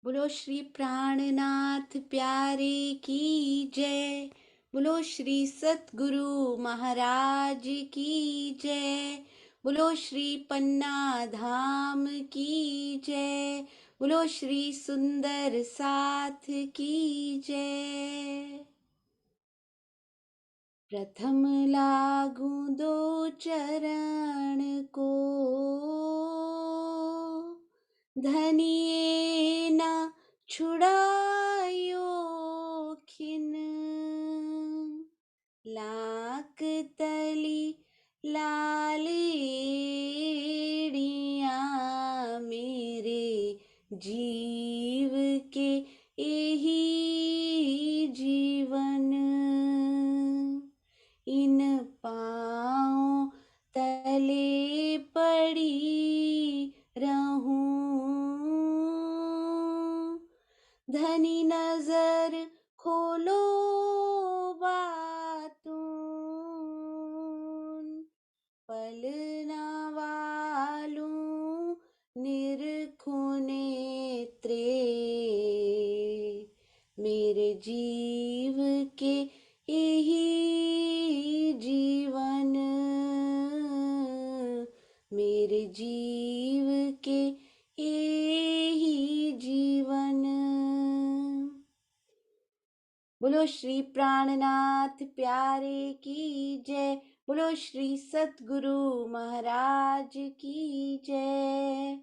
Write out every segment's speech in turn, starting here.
बोलो श्री प्राणनाथ प्यारे की जय। बोलो श्री सतगुरु महाराज की जय। बोलो श्री पन्ना धाम की जय। बोलो श्री सुंदर साथ की जय। प्रथम लागू दो चरण को, धनिये ना छुड़ायो खिन। लाक तली लाल एड़िया, मेरे जीव के यही जीवन। इन पाँव तले पड़ी रहूं, धनी नजर खोलो बातूं। पलना वालूं निरखूं नेत्रे, मेरे जीव के यही जीवन। मेरे जीव के यही जीवन। बोलो श्री प्राणनाथ प्यारे की जय। बोलो श्री सतगुरु महाराज की जय।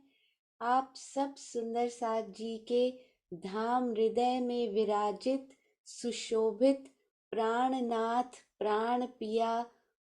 आप सब सुंदर साथ जी के धाम हृदय में विराजित सुशोभित प्राणनाथ प्राण पिया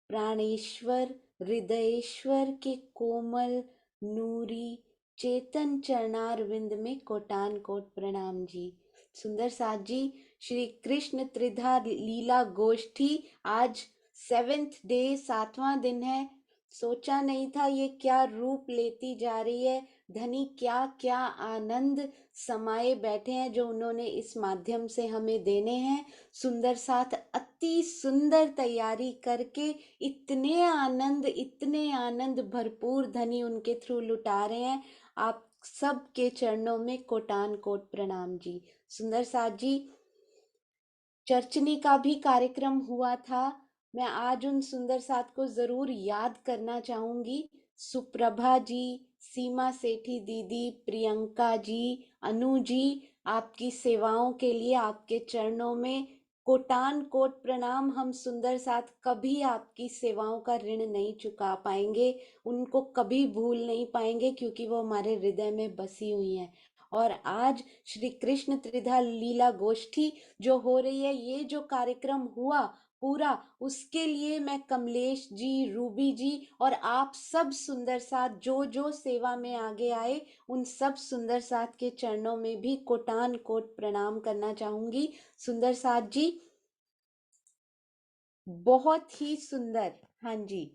प्राणेश्वर हृदयेश्वर के कोमल नूरी चेतन चरणारविंद में कोटान कोट प्रणाम जी। सुंदर साथ जी, श्री कृष्ण त्रिधा लीला गोष्ठी आज 7th डे 7वां दिन है। सोचा नहीं था ये क्या रूप लेती जा रही है। धनी क्या क्या आनंद समाये बैठे हैं जो उन्होंने इस माध्यम से हमें देने हैं। सुंदर साथ अति सुंदर तैयारी करके इतने आनंद भरपूर धनी उनके थ्रू लुटा रहे हैं। आप सब के चरणों में कोटान कोट प्रणाम जी। सुंदर साथ जी, चर्चनी का भी कार्यक्रम हुआ था। मैं आज उन सुंदर साथ को जरूर याद करना चाहूंगी। सुप्रभा जी, सीमा सेठी दीदी, प्रियंका जी, अनु जी, आपकी सेवाओं के लिए आपके चरणों में कोटान कोट प्रणाम। हम सुंदर साथ कभी आपकी सेवाओं का ऋण नहीं चुका पाएंगे, उनको कभी भूल नहीं पाएंगे, क्योंकि वो हमारे हृदय में बसी हुई हैं। और आज श्री कृष्ण त्रिधा लीला गोष्ठी जो हो रही है, ये जो कार्यक्रम हुआ पूरा, उसके लिए मैं कमलेश जी, रूबी जी और आप सब सुंदर साथ जो जो सेवा में आगे आए, उन सब सुंदर साथ के चरणों में भी कोटान कोट प्रणाम करना चाहूंगी। सुंदर साथ जी बहुत ही सुंदर। हाँ जी,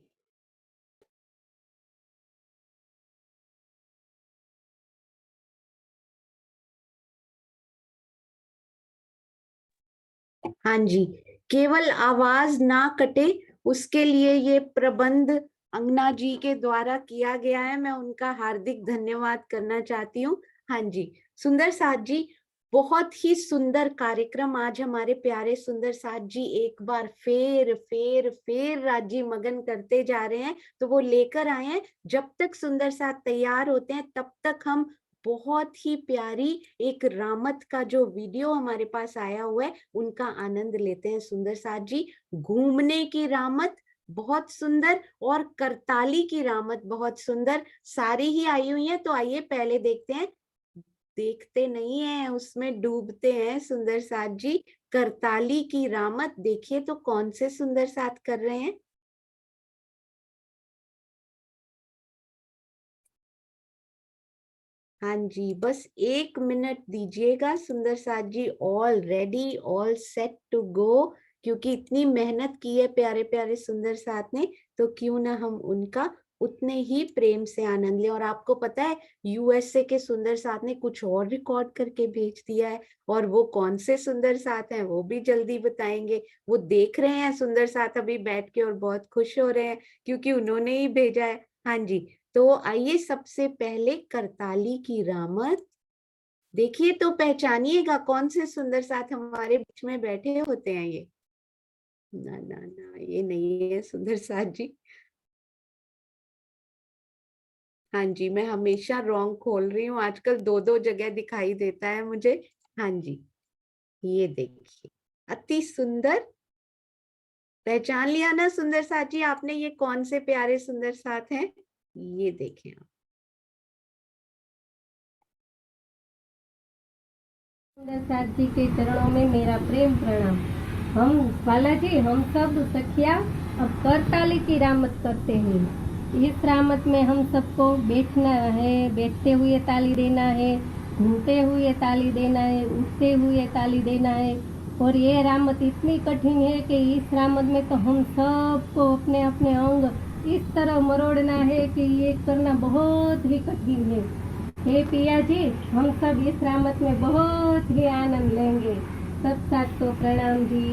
हाँ जी, केवल आवाज ना कटे उसके लिए ये प्रबंध अंगना जी के द्वारा किया गया है। मैं उनका हार्दिक धन्यवाद करना चाहती हूँ। हाँ जी, सुंदर साथ जी, बहुत ही सुंदर कार्यक्रम आज हमारे प्यारे सुंदर साथ जी एक बार फेर राजी मगन करते जा रहे हैं। तो वो लेकर आए हैं, जब तक सुंदर साथ तैयार होते हैं तब तक हम बहुत ही प्यारी एक रामत का जो वीडियो हमारे पास आया हुआ है उनका आनंद लेते हैं। सुंदर साथ जी, घूमने की रामत बहुत सुंदर और करताली की रामत बहुत सुंदर, सारी ही आई हुई है। तो आइए पहले देखते हैं। देखते नहीं है, उसमें डूबते हैं सुंदर साथ जी। करताली की रामत देखिए तो कौन से सुंदर साथ कर रहे हैं। हाँ जी, बस 1 मिनट दीजिएगा सुंदर साथ जी। All ready, all set to go. क्योंकि इतनी मेहनत की है प्यारे प्यारे सुंदर साथ ने, तो क्यों ना हम उनका उतने ही प्रेम से आनंद लें। और आपको पता है, यूएसए के सुंदर साथ ने कुछ और रिकॉर्ड करके भेज दिया है, और वो कौन से सुंदर साथ हैं वो भी जल्दी बताएंगे। वो देख रहे हैं सुंदर साथ अभी बैठ के और बहुत खुश हो रहे हैं क्योंकि उन्होंने ही भेजा है। हाँ जी, तो आइए सबसे पहले करताली की रामत। देखिए तो पहचानिएगा कौन से सुंदर साथ हमारे बीच में बैठे होते हैं ये। ना ना ना, ये नहीं है सुंदर साथ जी। हाँ जी, मैं हमेशा रॉन्ग खोल रही हूँ, आजकल दो दो जगह दिखाई देता है मुझे। हाँ जी, ये देखिए अति सुंदर। पहचान लिया ना सुंदर साथ जी आपने, ये कौन से प्यारे सुंदर साथ हैं? ये देखें आप। सुंदर साथ जी के चरणों में मेरा प्रेम प्रणाम। हम बालाजी, हम सब सखिया अब करताली की रामत करते हैं। इस रामत में हम सबको बैठना है, बैठते हुए ताली देना है, घूमते हुए ताली देना है, उठते हुए ताली देना है। और ये रामत इतनी कठिन है कि इस रामत में तो हम सबको अपने अपने अंग इस तरह मरोड़ना है कि ये करना बहुत ही कठिन है। हे पिया जी, हम सब इस रामत में बहुत ही आनंद लेंगे। सब साथ को प्रणाम जी।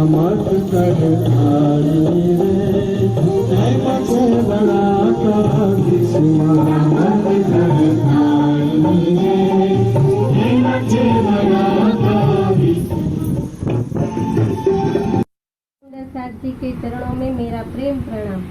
Must सुंदर साथ जी के चरणों में मेरा प्रेम प्रणाम।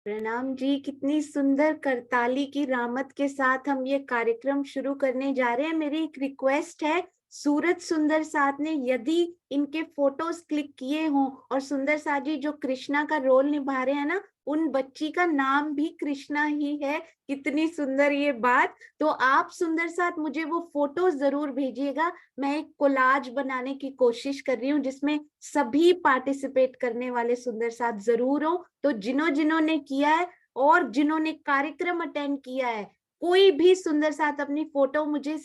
प्रणाम जी। कितनी सुंदर करताली की रामत के साथ हम ये कार्यक्रम शुरू करने जा रहे हैं। मेरी एक रिक्वेस्ट है, सूरज सुंदर साथ ने यदि इनके फोटोज क्लिक किए हों और सुंदर साथ जी जो कृष्णा का रोल निभा रहे हैं ना, उन बच्ची का नाम भी कृष्णा ही है। कितनी सुंदर ये बात। तो आप सुंदर साथ मुझे वो फोटो जरूर भेजिएगा। मैं एक कोलाज बनाने की कोशिश कर रही हूँ जिसमें सभी पार्टिसिपेट करने वाले सुंदर साथ जरूर हो। तो जिन्होंने किया है और जिन्होंने कार्यक्रम अटेंड किया है, कोई भी सुंदर साथ अपनी फोटो मुझे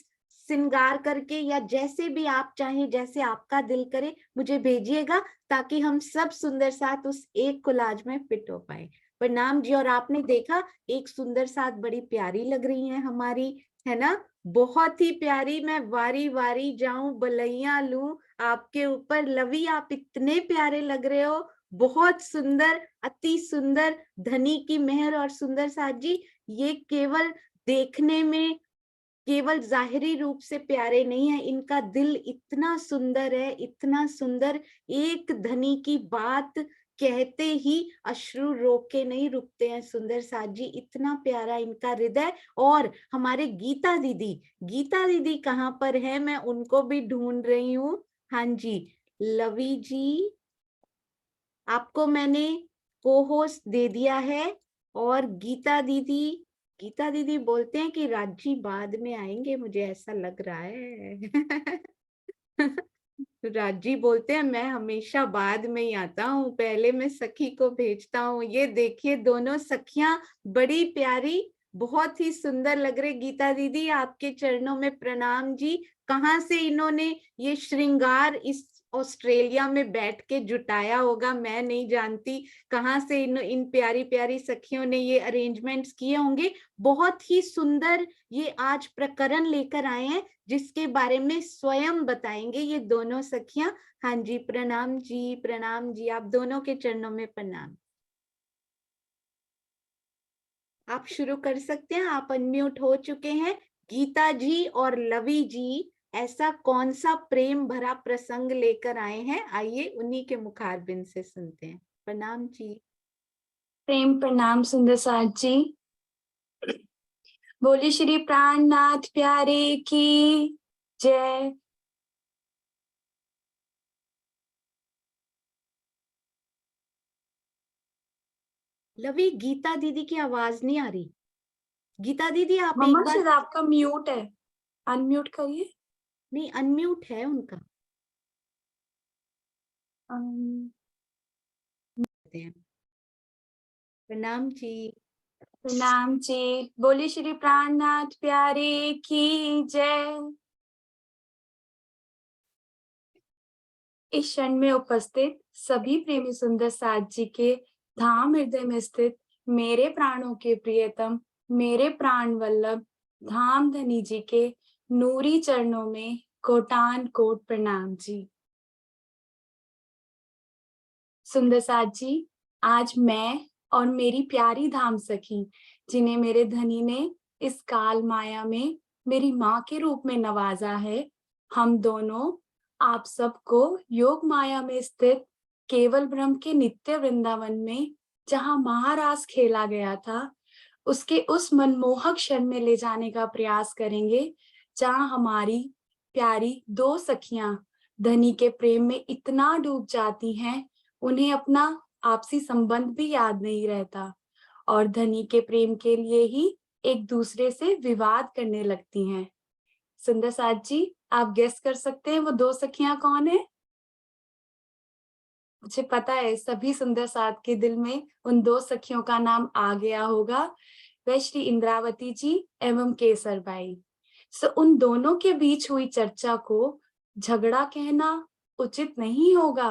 श्रृंगार करके या जैसे भी आप चाहें, जैसे आपका दिल करे, मुझे भेजिएगा ताकि हम सब सुंदर साथ उस एक कोलाज में फिट हो पाए। प्रणाम जी। और आपने देखा एक सुंदर साथ बड़ी प्यारी लग रही है हमारी, है ना? बहुत ही प्यारी। मैं वारी वारी जाऊं बलैया लूं आपके ऊपर। लवी आप इतने प्यारे लग रहे हो, बहुत सुंदर, अति सुंदर। धनी की मेहर और सुंदर साथ जी ये केवल देखने में, केवल जाहिरी रूप से प्यारे नहीं है, इनका दिल इतना सुंदर है, इतना सुंदर। एक धनी की बात कहते ही अश्रु रोके नहीं रुकते हैं सुंदर साथ जी। इतना प्यारा इनका हृदय। और हमारे गीता दीदी कहाँ पर है? मैं उनको भी ढूंढ रही हूँ। हाँ जी, लवी जी आपको मैंने को होस्ट दे दिया है। और गीता दीदी बोलते हैं कि राजी बाद में आएंगे, मुझे ऐसा लग रहा है। राजी बोलते हैं मैं हमेशा बाद में ही आता हूँ, पहले मैं सखी को भेजता हूँ। ये देखिए दोनों सखियां बड़ी प्यारी, बहुत ही सुंदर लग रहे। गीता दीदी आपके चरणों में प्रणाम जी। कहाँ से इन्होंने ये श्रृंगार इस ऑस्ट्रेलिया में बैठ के जुटाया होगा, मैं नहीं जानती। कहाँ से इन प्यारी प्यारी सखियों ने ये अरेंजमेंट्स किए होंगे। बहुत ही सुंदर ये आज प्रकरण लेकर आए हैं जिसके बारे में स्वयं बताएंगे ये दोनों सखियां। हाँ जी, प्रणाम जी, प्रणाम जी। आप दोनों के चरणों में प्रणाम। आप शुरू कर सकते हैं, आप अनम्यूट हो चुके हैं। गीता जी और लवी जी ऐसा कौन सा प्रेम भरा प्रसंग लेकर आए हैं, आइए उन्हीं के मुखारबिंद से सुनते हैं। प्रणाम जी। प्रेम प्रणाम सुंदर साथ जी। बोले श्री प्राणनाथ प्यारे की जय। लवी, गीता दीदी की आवाज नहीं आ रही। गीता दीदी आप मम्मा एक बार, शायद आपका म्यूट है, अनम्यूट करिए। नहीं अनम्यूट है उनका। प्रणाम जी। प्रणाम जी। बोले श्री प्राणनाथ प्यारे की जय। इस क्षण में उपस्थित सभी प्रेमी सुंदर साथ जी के धाम हृदय में स्थित मेरे प्राणों के प्रियतम, मेरे प्राण वल्लभ धाम धनी जी के नूरी चरणों में कोटान कोट प्रणाम जी। सुंदर साथ जी, आज मैं और मेरी प्यारी धाम सखी, जिन्हें मेरे धनी ने इस काल माया में मेरी माँ के रूप में नवाजा है, हम दोनों आप सबको योग माया में स्थित केवल ब्रह्म के नित्य वृंदावन में, जहाँ महारास खेला गया था, उसके उस मनमोहक क्षण में ले जाने का प्रयास करेंगे, जहाँ हमारी प्यारी दो सखियां धनी के प्रेम में इतना डूब जाती हैं, उन्हें अपना आपसी संबंध भी याद नहीं रहता और धनी के प्रेम के लिए ही एक दूसरे से विवाद करने लगती हैं। सुंदर साथ जी, आप गेस कर सकते हैं वो दो सखियां कौन है? मुझे पता है सभी सुंदर साथ के दिल में उन दो सखियों का नाम आ गया होगा, वह श्री इंद्रावती जी एवं केसर बाई। सो उन दोनों के बीच हुई चर्चा को झगड़ा कहना उचित नहीं होगा,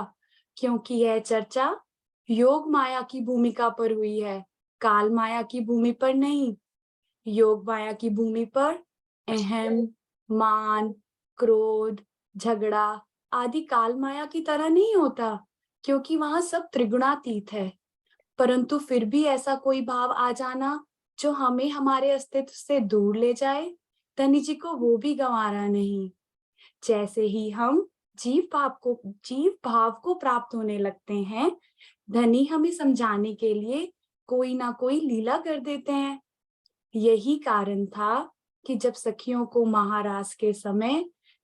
क्योंकि यह चर्चा योग माया की भूमिका पर हुई है, काल माया की भूमि पर नहीं। योग माया की भूमि पर अहम, मान, क्रोध, झगड़ा आदि काल माया की तरह नहीं होता, क्योंकि वहां सब त्रिगुणातीत है। परंतु फिर भी ऐसा कोई भाव आ जाना जो हमें हमारे अस्तित्व से दूर ले जाए, धनी जी को वो भी गंवारा नहीं। जैसे ही हम जीव भाव को प्राप्त होने लगते हैं, धनी हमें समझाने के लिए कोई ना कोई लीला कर देते हैं। यही कारण था कि जब सखियों को महारास के समय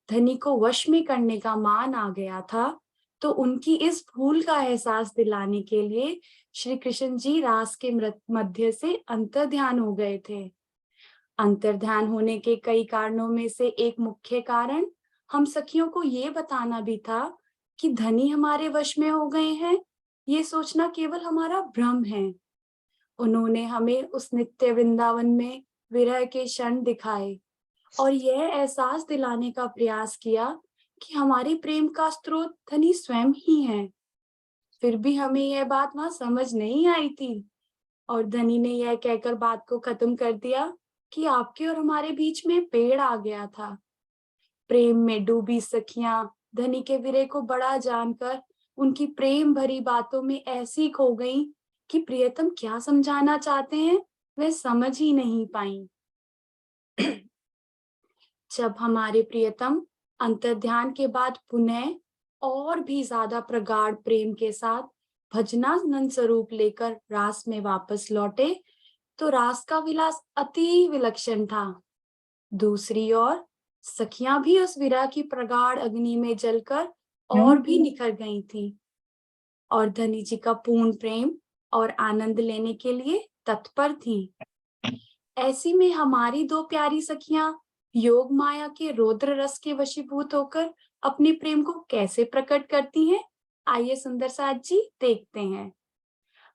धनी को वश में करने का मान आ गया था, तो उनकी इस भूल का एहसास दिलाने के लिए श्री कृष्ण जी रास के मध्य से अंतर्ध्यान हो गए थे। अंतर्ध्यान होने के कई कारणों में से एक मुख्य कारण हम सखियों को ये बताना भी था कि धनी हमारे वश में हो गए हैं, ये सोचना केवल हमारा भ्रम है। उन्होंने हमें उस नित्य वृंदावन में विरह के क्षण दिखाए और यह एहसास दिलाने का प्रयास किया कि हमारे प्रेम का स्रोत धनी स्वयं ही है। फिर भी हमें यह बात वहां समझ नहीं आई थी और धनी ने यह कहकर बात को खत्म कर दिया कि आपके और हमारे बीच में पेड़ आ गया था। प्रेम में डूबी सखियां धनी के विरह को बड़ा जानकर उनकी प्रेम भरी बातों में ऐसी खो गईं कि प्रियतम क्या समझाना चाहते हैं वह समझ ही नहीं पाई। जब हमारे प्रियतम अंतर्ध्यान के बाद पुनः और भी ज्यादा प्रगाढ़ प्रेम के साथ भजनानंद स्वरूप लेकर रास में वापस लौटे, तो रास का विलास अति विलक्षण था। दूसरी ओर सखियां भी उस विरह की प्रगाढ़ अग्नि में जलकर और भी निखर गई थी और धनी जी का पूर्ण प्रेम और आनंद लेने के लिए तत्पर थी। ऐसी में हमारी दो प्यारी सखियां योग माया के रौद्र रस के वशीभूत होकर अपने प्रेम को कैसे प्रकट करती हैं, आइए सुंदर साथ जी देखते हैं।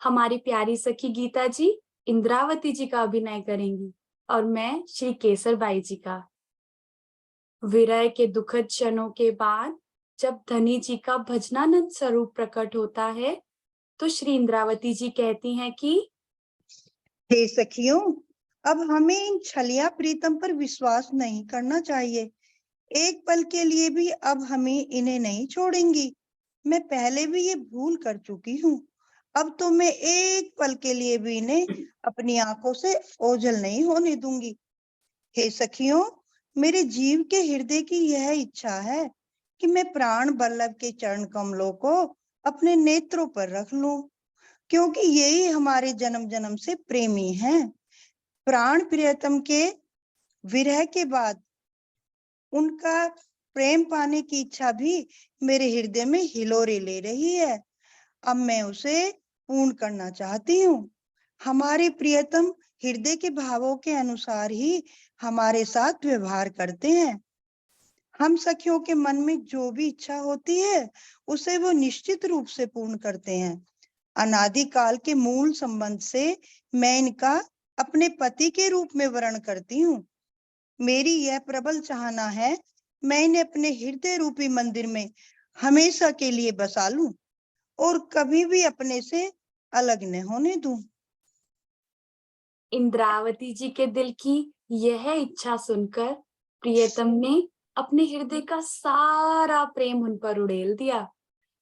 हमारी प्यारी सखी गीता जी इंद्रावती जी का अभिनय करेंगी और मैं श्री केसर बाई जी का। विरह के दुखद क्षणों के बाद जब धनी जी का भजनानंद स्वरूप प्रकट होता है, तो श्री इंद्रावती जी कहती हैं कि हे सखियों, अब हमें इन छलिया प्रीतम पर विश्वास नहीं करना चाहिए। एक पल के लिए भी अब हमें इन्हें नहीं छोड़ेंगी। मैं पहले भी ये भूल कर चुकी हूँ। अब तो मैं एक पल के लिए भी इन्हें अपनी आंखों से ओझल नहीं होने दूंगी। हे सखियों, मेरे जीव के हृदय की यह इच्छा है कि मैं प्राण वल्लभ के चरण कमलों को अपने नेत्रों पर रख लूं, क्योंकि यही हमारे जन्म जन्म से प्रेमी हैं। प्राण प्रियतम के विरह के बाद उनका प्रेम पाने की इच्छा भी मेरे हृदय में हिलोरे ले रही है। अब मैं उसे पूर्ण करना चाहती हूँ। हमारे प्रियतम हृदय के भावों के अनुसार ही हमारे साथ व्यवहार करते हैं। हम सखियों के मन में जो भी इच्छा होती है उसे वो निश्चित रूप से पूर्ण करते हैं। अनादिकाल के मूल संबंध से मैं इनका अपने पति के रूप में वर्ण करती हूँ। मेरी यह प्रबल चाहना है मैं इन्हें अपने हृदय रूपी मंदिर में हमेशा के लिए बसा लूं और कभी भी अपने से अलग न होने दूं। इंद्रावती जी के दिल की यह इच्छा सुनकर प्रियतम ने अपने हृदय का सारा प्रेम उन पर उड़ेल दिया।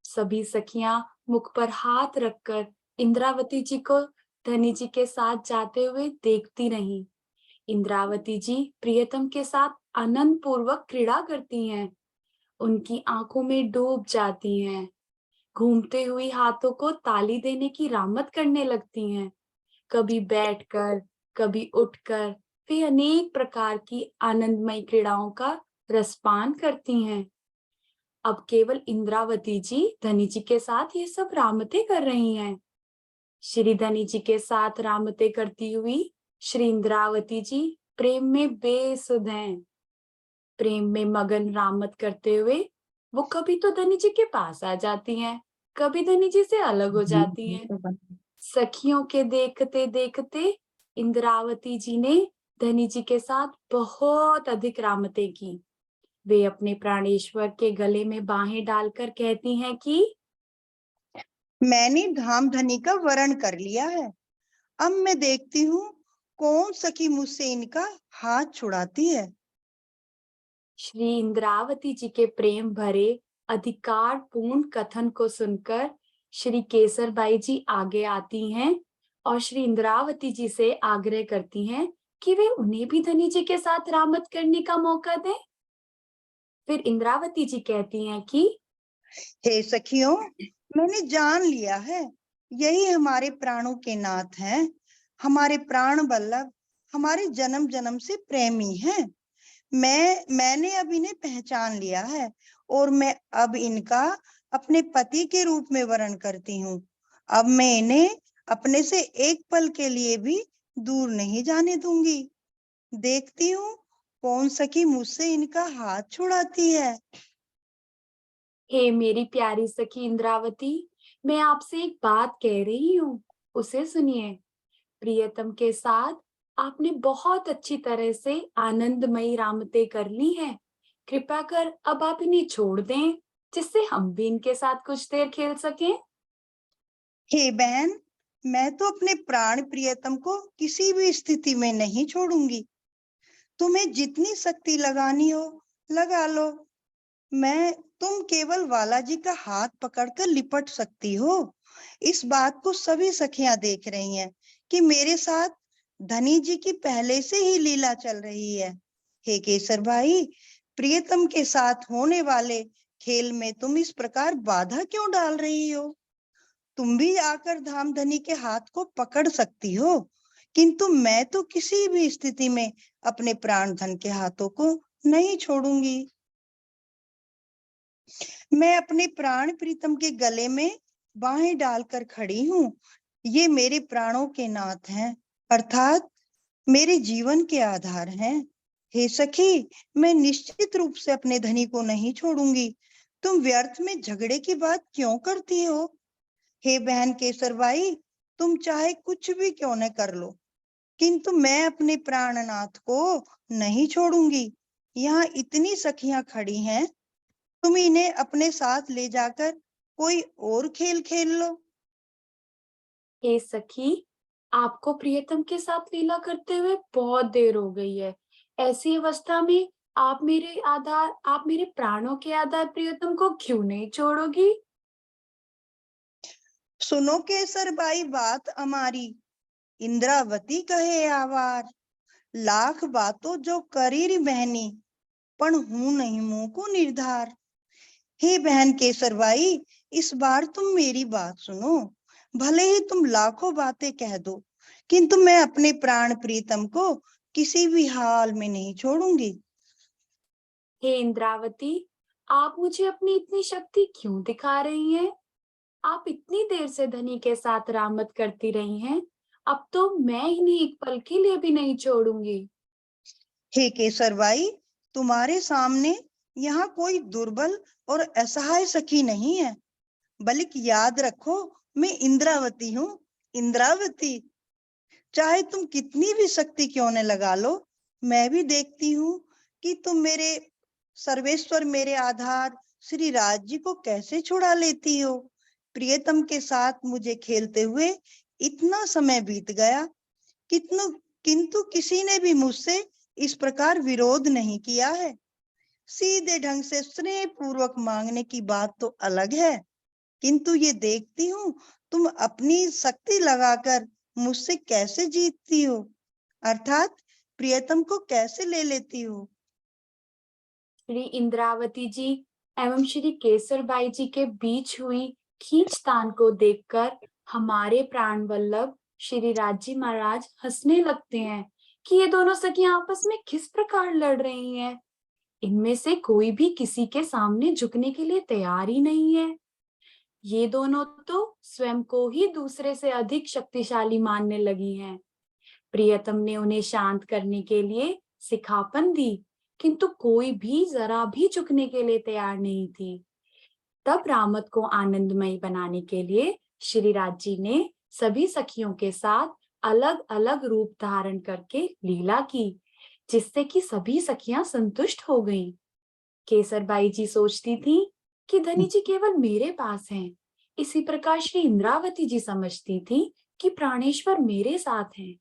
सभी सखियां मुख पर हाथ रखकर इंद्रावती जी को धनी जी के साथ जाते हुए देखती रहीं। इंद्रावती जी प्रियतम के साथ आनंद पूर्वक क्रीड़ा करती हैं, उनकी आंखों में डूब जाती हैं, घूमते हुए हाथों को ताली देने की रामत करने लगती हैं। कभी बैठकर, कभी उठकर वे अनेक प्रकार की आनंदमय क्रीड़ाओं का रसपान करती हैं। अब केवल इंद्रावती जी धनी जी के साथ ये सब रामतें कर रही हैं। श्री धनी जी के साथ रामतें करती हुई श्री इंद्रावती जी प्रेम में बेसुध हैं। प्रेम में मगन रामत करते हुए वो कभी तो धनी जी के पास आ जाती हैं, कभी धनी जी से अलग हो जाती हैं। सखियों के देखते देखते इंद्रावती जी ने धनी जी के साथ बहुत अधिक रामतें की। वे अपने प्राणेश्वर के गले में बाहें डालकर कहती हैं कि मैंने धाम धनी का वर्ण कर लिया है। अब मैं देखती हूँ कौन सखी मुझसे इनका हाथ छुड़ाती है। श्री इंद्रावती जी के प्रेम भरे अधिकार पूर्ण कथन को सुनकर श्री केसरबाई जी आगे आती हैं और श्री इंद्रावती जी से आग्रह करती हैं कि वे उन्हें भी धनी जी के साथ रामत करने का मौका दें। फिर इंद्रावती जी कहती हैं कि हे सखियों, मैंने जान लिया है, यही हमारे प्राणों के नाथ हैं, हमारे प्राण वल्लभ, हमारे जन्म जन्म से प्रेमी हैं। मैंने अब इन्हें पहचान लिया है और मैं अब इनका अपने पति के रूप में वर्ण करती हूँ। अब मैं इन्हें अपने से एक पल के लिए भी दूर नहीं जाने दूंगी। देखती हूँ कौन सखी मुझसे इनका हाथ छुड़ाती है। हे मेरी प्यारी सखी इंद्रावती, मैं आपसे एक बात कह रही हूँ, उसे सुनिए। प्रियतम के साथ आपने बहुत अच्छी तरह से आनंदमयी रामतें कर ली हैं। कृपया कर अब आप इन्हें छोड़ दें, जिससे हम भी इनके साथ कुछ देर खेल सकें। हे बहन, मैं तो अपने प्राण प्रियतम को किसी भी स्थिति में नहीं छोड़ूंगी। तुम्हें जितनी शक्ति लगानी हो लगा लो। तुम केवल बालाजी का हाथ पकड़कर लिपट सकती हो। इस बात को सभी सखियां देख रही हैं कि मेरे साथ धनी जी की पहले से ही लीला चल रही है। हे केसर भाई, प्रियतम के साथ होने वाले खेल में तुम इस प्रकार बाधा क्यों डाल रही हो? तुम भी आकर धाम धनी के हाथ को पकड़ सकती हो, किंतु मैं तो किसी भी स्थिति में अपने प्राण धन के हाथों को नहीं छोड़ूंगी। मैं अपने प्राण प्रीतम के गले में बाहें डालकर खड़ी हूँ। ये मेरे प्राणों के नाथ हैं, अर्थात मेरे जीवन के आधार हैं। हे सखी, मैं निश्चित रूप से अपने धनी को नहीं छोड़ूंगी। तुम व्यर्थ में झगड़े की बात क्यों करती हो? हे बहन केसरबाई, तुम चाहे कुछ भी क्यों न कर लो, किंतु मैं अपने प्राणनाथ को नहीं छोड़ूंगी। यहाँ इतनी सखियां खड़ी हैं, तुम इन्हें अपने साथ ले जाकर कोई और खेल खेल लो। हे सखी, आपको प्रियतम के साथ लीला करते हुए बहुत देर हो गई है। ऐसी अवस्था में आप मेरे प्राणों के आधार प्रियतम को क्यों नहीं छोड़ोगी? सुनो केसरबाई बात हमारी, इंद्रावती कहे आवार, लाख बातों जो करी री बहनी, पण हूं नहीं मुंह को निर्धार। हे बहन केसरबाई, इस बार तुम मेरी बात सुनो। भले ही तुम लाखों बातें कह दो, किंतु मैं अपने प्राण प्रीतम को किसी भी हाल में नहीं छोड़ूंगी। हे इंद्रावती, आप मुझे अपनी इतनी शक्ति क्यों दिखा रही हैं? आप इतनी देर से धनी के साथ रामत करती रही हैं, अब तो मैं इन्हें एक पल के लिए भी नहीं छोड़ूंगी। हे केसरबाई, तुम्हारे सामने यहाँ कोई दुर्बल और असहाय सखी नहीं है, बल्कि याद रखो मैं इंद्रावती हूँ, इंद्रावती। चाहे तुम कितनी भी शक्ति क्यों न लगा लो, मैं भी देखती हूँ कि तुम मेरे सर्वेश्वर, मेरे आधार श्री राज जी को कैसे छुड़ा लेती हो। प्रियतम के साथ मुझे खेलते हुए इतना समय बीत गया, किंतु किसी ने भी मुझसे इस प्रकार विरोध नहीं किया है। सीधे ढंग से स्नेह पूर्वक मांगने की बात तो अलग है, किंतु ये देखती हूँ तुम अपनी शक्ति लगाकर मुझसे कैसे जीतती हो, अर्थात प्रियतम को कैसे ले लेती हो। श्री इंद्रावती जी एवं श्री केसरबाई जी के बीच हुई खींचतान को देखकर हमारे प्राण वल्लभ श्री राजी महाराज हंसने लगते हैं कि ये दोनों सखियां आपस में किस प्रकार लड़ रही हैं। इनमें से कोई भी किसी के सामने झुकने के लिए तैयार ही नहीं है। ये दोनों तो स्वयं को ही दूसरे से अधिक शक्तिशाली मानने लगी हैं। प्रियतम ने उन्हें शांत करने के लिए सिखापन दी, किंतु कोई भी जरा भी झुकने के लिए तैयार नहीं थी। तब रामत को आनंदमयी बनाने के लिए श्री राज जी ने सभी सखियों के साथ अलग अलग रूप धारण करके लीला की, जिससे कि सभी सखियां संतुष्ट हो गईं। केसरबाई जी सोचती थी कि धनी जी केवल मेरे पास हैं। इसी प्रकार श्री इंद्रावती जी समझती थी कि प्राणेश्वर मेरे साथ हैं।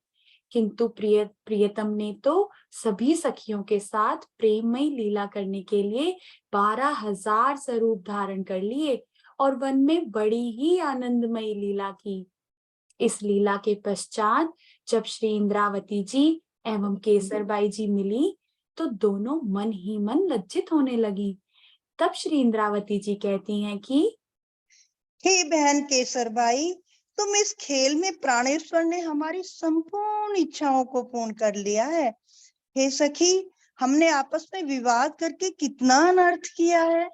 किंतु प्रियतम ने तो सभी सखियों के साथ प्रेममयी लीला करने के लिए 12,000 स्वरूप धारण कर लिए और वन में बड़ी ही आनंदमयी लीला की। इस लीला के पश्चात जब श्री इंद्रावती जी एवं केसरबाई जी मिली तो दोनों मन ही मन लज्जित होने लगी। तब श्री इंद्रावती जी कहती हैं कि हे बहन केसरबाई, तुम इस खेल में प्राणेश्वर ने हमारी संपूर्ण इच्छाओं को पूर्ण कर लिया है। हे सखी, हमने आपस में विवाद करके कितना अनर्थ किया है।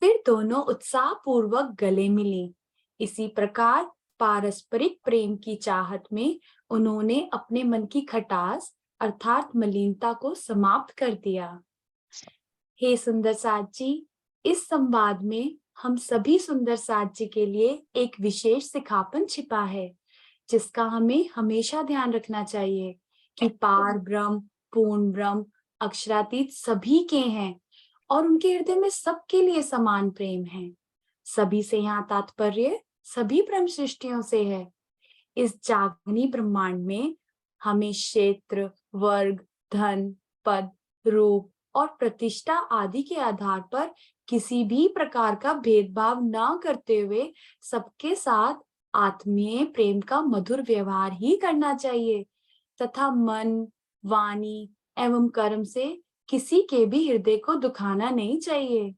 फिर दोनों उत्साह पूर्वक गले मिली। इसी प्रकार पारस्परिक प्रेम की चाहत में उन्होंने अपने मन की खटास अर्थात मलिनता को समाप्त कर दिया। हे सुंदर साथ जी, इस संवाद में हम सभी सुंदर साथ जी के लिए एक विशेष सिखापन छिपा है, जिसका हमें हमेशा ध्यान रखना चाहिए कि पार ब्रह्म, पूर्ण ब्रह्म, अक्षरातीत सभी के हैं और उनके हृदय में सबके लिए समान प्रेम है। सभी से यहाँ तात्पर्य सभी ब्रह्म सृष्टियों से है। इस जागनी ब्रह्मांड में हमें क्षेत्र, वर्ग, धन, पद, रूप और प्रतिष्ठा आदि के आधार पर किसी भी प्रकार का भेदभाव न करते हुए सबके साथ आत्मीय प्रेम का मधुर व्यवहार ही करना चाहिए तथा मन, वाणी एवं कर्म से किसी के भी हृदय को दुखाना नहीं चाहिए।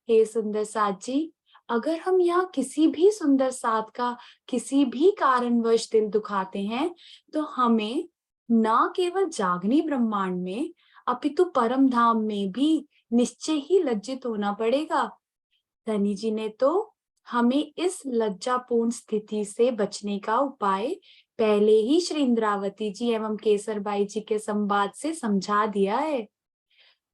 हे सुंदर साथ जी, अगर हम यहाँ किसी भी सुंदर साथ का किसी भी कारणवश दिल दुखाते हैं तो हमें न केवल जागनी ब्रह्मांड में अपितु परम धाम में भी निश्चय ही लज्जित होना पड़ेगा। धनी जी ने तो हमें इस लज्जापूर्ण स्थिति से बचने का उपाय पहले ही श्री इंद्रावती जी एवं केसरबाई जी के संवाद से समझा दिया है।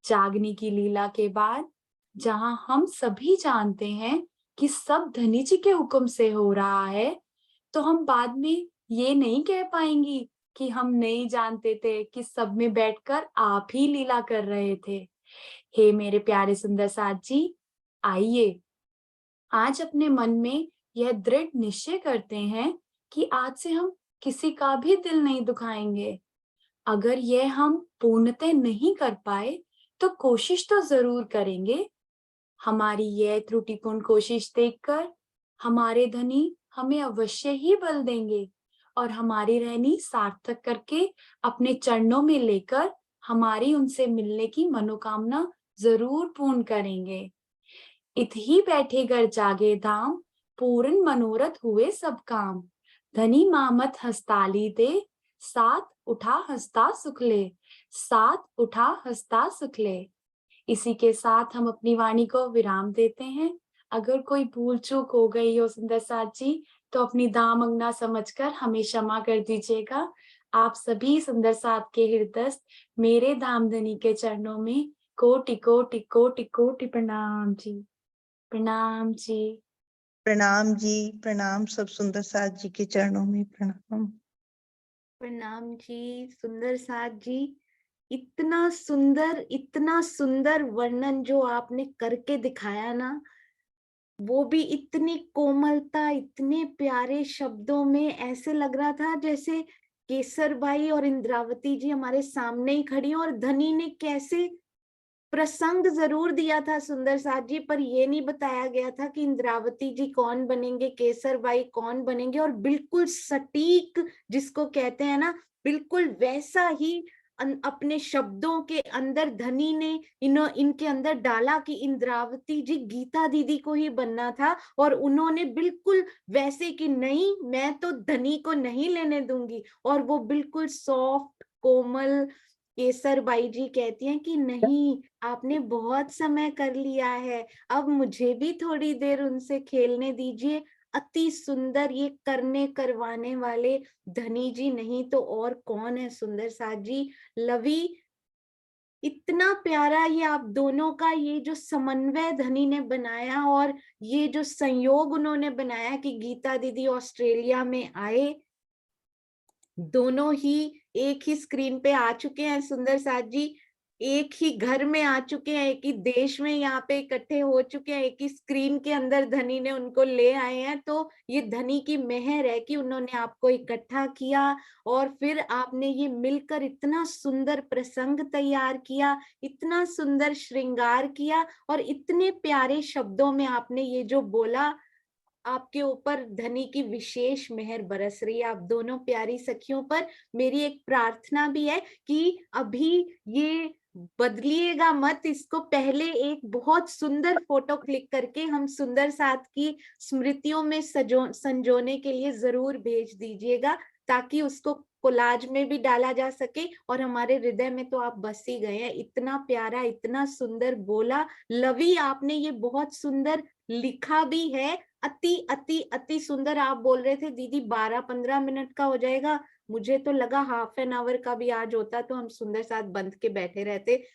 जागनी की लीला के बाद जहां हम सभी जानते हैं कि सब धनी जी के हुक्म से हो रहा है, तो हम बाद में ये नहीं कह पाएंगी कि हम नहीं जानते थे कि सब में बैठकर आप ही लीला कर रहे थे। हे मेरे प्यारे सुंदर साथ जी, आइए आज अपने मन में यह दृढ़ निश्चय करते हैं कि आज से हम किसी का भी दिल नहीं दुखाएंगे। अगर यह हम पूर्णतः नहीं कर पाए तो कोशिश तो जरूर करेंगे। हमारी यह त्रुटिपूर्ण कोशिश देखकर हमारे धनी हमें अवश्य ही बल देंगे और हमारी रहनी सार्थक करके अपने चरणों में लेकर हमारी उनसे मिलने की मनोकामना जरूर पूर्ण करेंगे। इत ही बैठे घर जागे धाम, पूर्ण मनोरथ हुए सब काम। धनी मामत हस्ताली दे, साथ उठा हंसता सुख ले, साथ उठा हंसता सुख ले। इसी के साथ हम अपनी वाणी को विराम देते हैं। अगर कोई भूल चूक हो गई हो सुंदर साथ जी, तो अपनी दाम अंगना समझकर हमें क्षमा कर दीजिएगा। आप सभी सुंदर साथ के हृदयस्थ मेरे धामधनी के चरणों में कोटि कोटि कोटि कोटि प्रणाम जी। प्रणाम जी। प्रणाम जी, प्रणाम। सब सुंदर साथ जी के चरणों में प्रणाम। प्रणाम जी सुंदर साथ जी। इतना सुंदर वर्णन जो आपने करके दिखाया ना, वो भी इतनी कोमलता, इतने प्यारे शब्दों में, ऐसे लग रहा था जैसे केसरबाई और इंद्रावती जी हमारे सामने ही खड़ी हैं। और धनी ने कैसे प्रसंग जरूर दिया था सुंदर साथ जी, पर ये नहीं बताया गया था कि इंद्रावती जी कौन बनेंगे, केसरबाई कौन बनेंगे। और बिल्कुल सटीक जिसको कहते हैं ना, बिल्कुल वैसा ही अपने शब्दों के अंदर धनी ने इनके अंदर डाला कि इंद्रावती जी गीता दीदी को ही बनना था। और उन्होंने बिल्कुल वैसे कि नहीं, मैं तो धनी को नहीं लेने दूंगी। और वो बिल्कुल सॉफ्ट कोमल केसरबाई जी कहती हैं कि नहीं, आपने बहुत समय कर लिया है, अब मुझे भी थोड़ी देर उनसे खेलने दीजिए। अति सुंदर ये करने करवाने वाले धनी जी नहीं तो और कौन है सुंदर साथ जी। लवी, इतना प्यारा ये आप दोनों का ये जो समन्वय धनी ने बनाया और ये जो संयोग उन्होंने बनाया कि गीता दीदी ऑस्ट्रेलिया में आए, दोनों ही एक ही स्क्रीन पे आ चुके हैं सुंदर साथ जी। एक ही घर में आ चुके हैं, एक ही देश में यहाँ पे इकट्ठे हो चुके हैं, एक ही स्क्रीन के अंदर धनी ने उनको ले आए हैं। तो ये धनी की मेहर है कि उन्होंने आपको इकट्ठा किया और फिर आपने ये मिलकर इतना सुंदर प्रसंग तैयार किया, इतना सुंदर श्रृंगार किया और इतने प्यारे शब्दों में आपने ये जो बोला। आपके ऊपर धनी की विशेष मेहर बरस रही है आप दोनों प्यारी सखियों पर। मेरी एक प्रार्थना भी है कि अभी ये बदलिएगा मत, इसको पहले एक बहुत सुंदर फोटो क्लिक करके हम सुंदर साथ की स्मृतियों में संजोने के लिए जरूर भेज दीजिएगा, ताकि उसको कोलाज में भी डाला जा सके और हमारे हृदय में तो आप बस ही गए हैं। इतना प्यारा, इतना सुंदर बोला लवी आपने, ये बहुत सुंदर लिखा भी है। अति अति अति सुंदर। आप बोल रहे थे दीदी 12-15 मिनट का हो जाएगा, मुझे तो लगा हाफ एन आवर का भी आज होता तो हम सुंदर साथ बंद के बैठे रहते।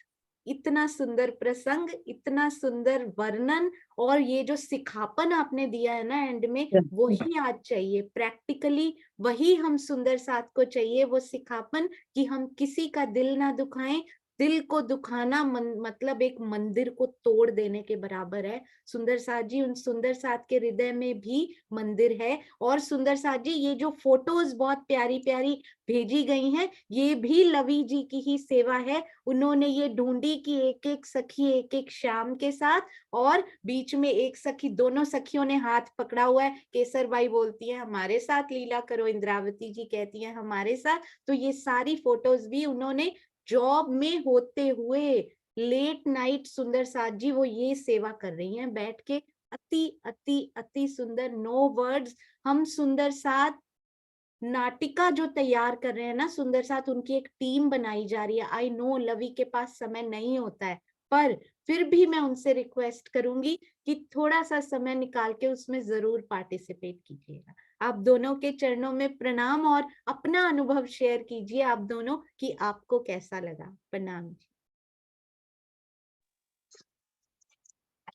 इतना सुंदर प्रसंग, इतना सुंदर वर्णन, और ये जो सिखापन आपने दिया है ना एंड में, वही आज चाहिए प्रैक्टिकली। वही हम सुंदर साथ को चाहिए, वो सिखापन कि हम किसी का दिल ना दुखाएं। दिल को दुखाना मतलब एक मंदिर को तोड़ देने के बराबर है। सुंदर साथ जी, उन सुंदर साथ के हृदय में भी मंदिर है। और सुंदर साथ जी, ये जो फोटोज बहुत प्यारी प्यारी भेजी गई हैं, ये भी लवी जी की ही सेवा है। उन्होंने ये ढूंढी कि एक एक सखी एक एक श्याम के साथ, और बीच में एक सखी, दोनों सखियों ने हाथ पकड़ा हुआ है। केसर बाई बोलती है हमारे साथ लीला करो, इंद्रावती जी कहती है हमारे साथ। तो ये सारी फोटोज भी उन्होंने जॉब में होते हुए लेट नाइट, सुंदर साथ जी वो ये सेवा कर रही हैं बैठ के। अति अति अति सुंदर, नो वर्ड्स। हम सुंदर साथ नाटिका जो तैयार कर रहे हैं ना सुंदर साथ, उनकी एक टीम बनाई जा रही है। आई नो लवी के पास समय नहीं होता है, पर फिर भी मैं उनसे रिक्वेस्ट करूंगी कि थोड़ा सा समय निकाल के उसमें जरूर पार्टिसिपेट कीजिएगा। आप दोनों के चरणों में प्रणाम, और अपना अनुभव शेयर कीजिए आप दोनों कि आपको कैसा लगा। प्रणाम जी।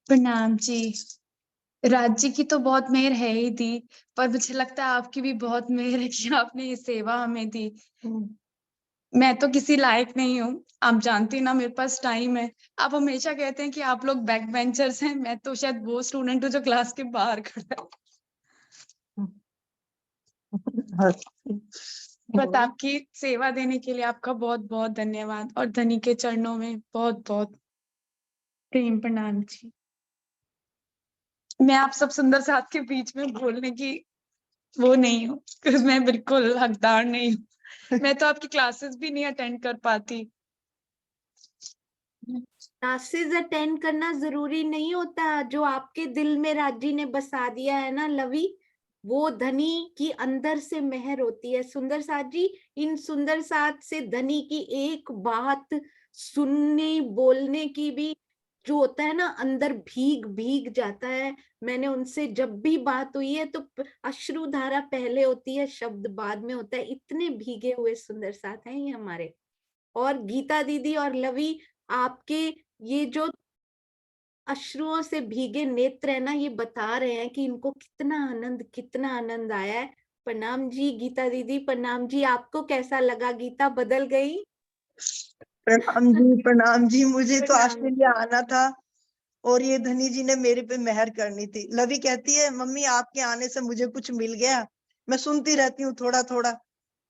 प्रणाम जी। राज्य की तो बहुत मेहर है ही दी, पर मुझे लगता है आपकी भी बहुत मेहर है कि आपने ये सेवा हमें दी। मैं तो किसी लायक नहीं हूँ, आप जानती ना मेरे पास टाइम है। आप हमेशा कहते हैं कि आप लोग बैक बेंचर्स हैं, मैं तो शायद वो स्टूडेंट हूँ जो क्लास के बाहर खड़ा है। बट आपकी सेवा देने के लिए आपका बहुत बहुत धन्यवाद, और धनी के चरणों में बहुत बहुत प्रेम प्रणाम जी। मैं आप सब सुंदर साथ के बीच में बोलने की वो नहीं हूँ, मैं बिल्कुल हकदार नहीं हूँ। मैं तो आपकी क्लासेस भी नहीं अटेंड कर पाती। क्लासेस अटेंड करना जरूरी नहीं होता। जो आपके दिल में राज्य ने बसा दिया है ना लवी, वो धनी की अंदर से मेहर होती है। सुंदर साथ जी, इन सुंदर साथ से धनी की एक बात सुनने बोलने की भी जो होता है ना, अंदर भीग भीग जाता है। मैंने उनसे जब भी बात हुई है तो अश्रुधारा पहले होती है, शब्द बाद में होता है। इतने भीगे हुए सुंदर साथ हैं ये हमारे। और गीता दीदी और लवी, आपके ये जो अश्रुओं से भीगे नेत्र है ना, ये बता रहे हैं कि इनको कितना आनंद आया है। प्रणाम जी गीता दीदी, प्रणाम जी। आपको कैसा लगा? गीता बदल गई। प्रणाम जी, प्रणाम जी। मुझे तो प्रणाम। ऑस्ट्रेलिया आना था और ये धनी जी ने मेरे पे मेहर करनी थी। लवी कहती है मम्मी आपके आने से मुझे कुछ मिल गया। मैं सुनती रहती हूँ थोड़ा थोड़ा,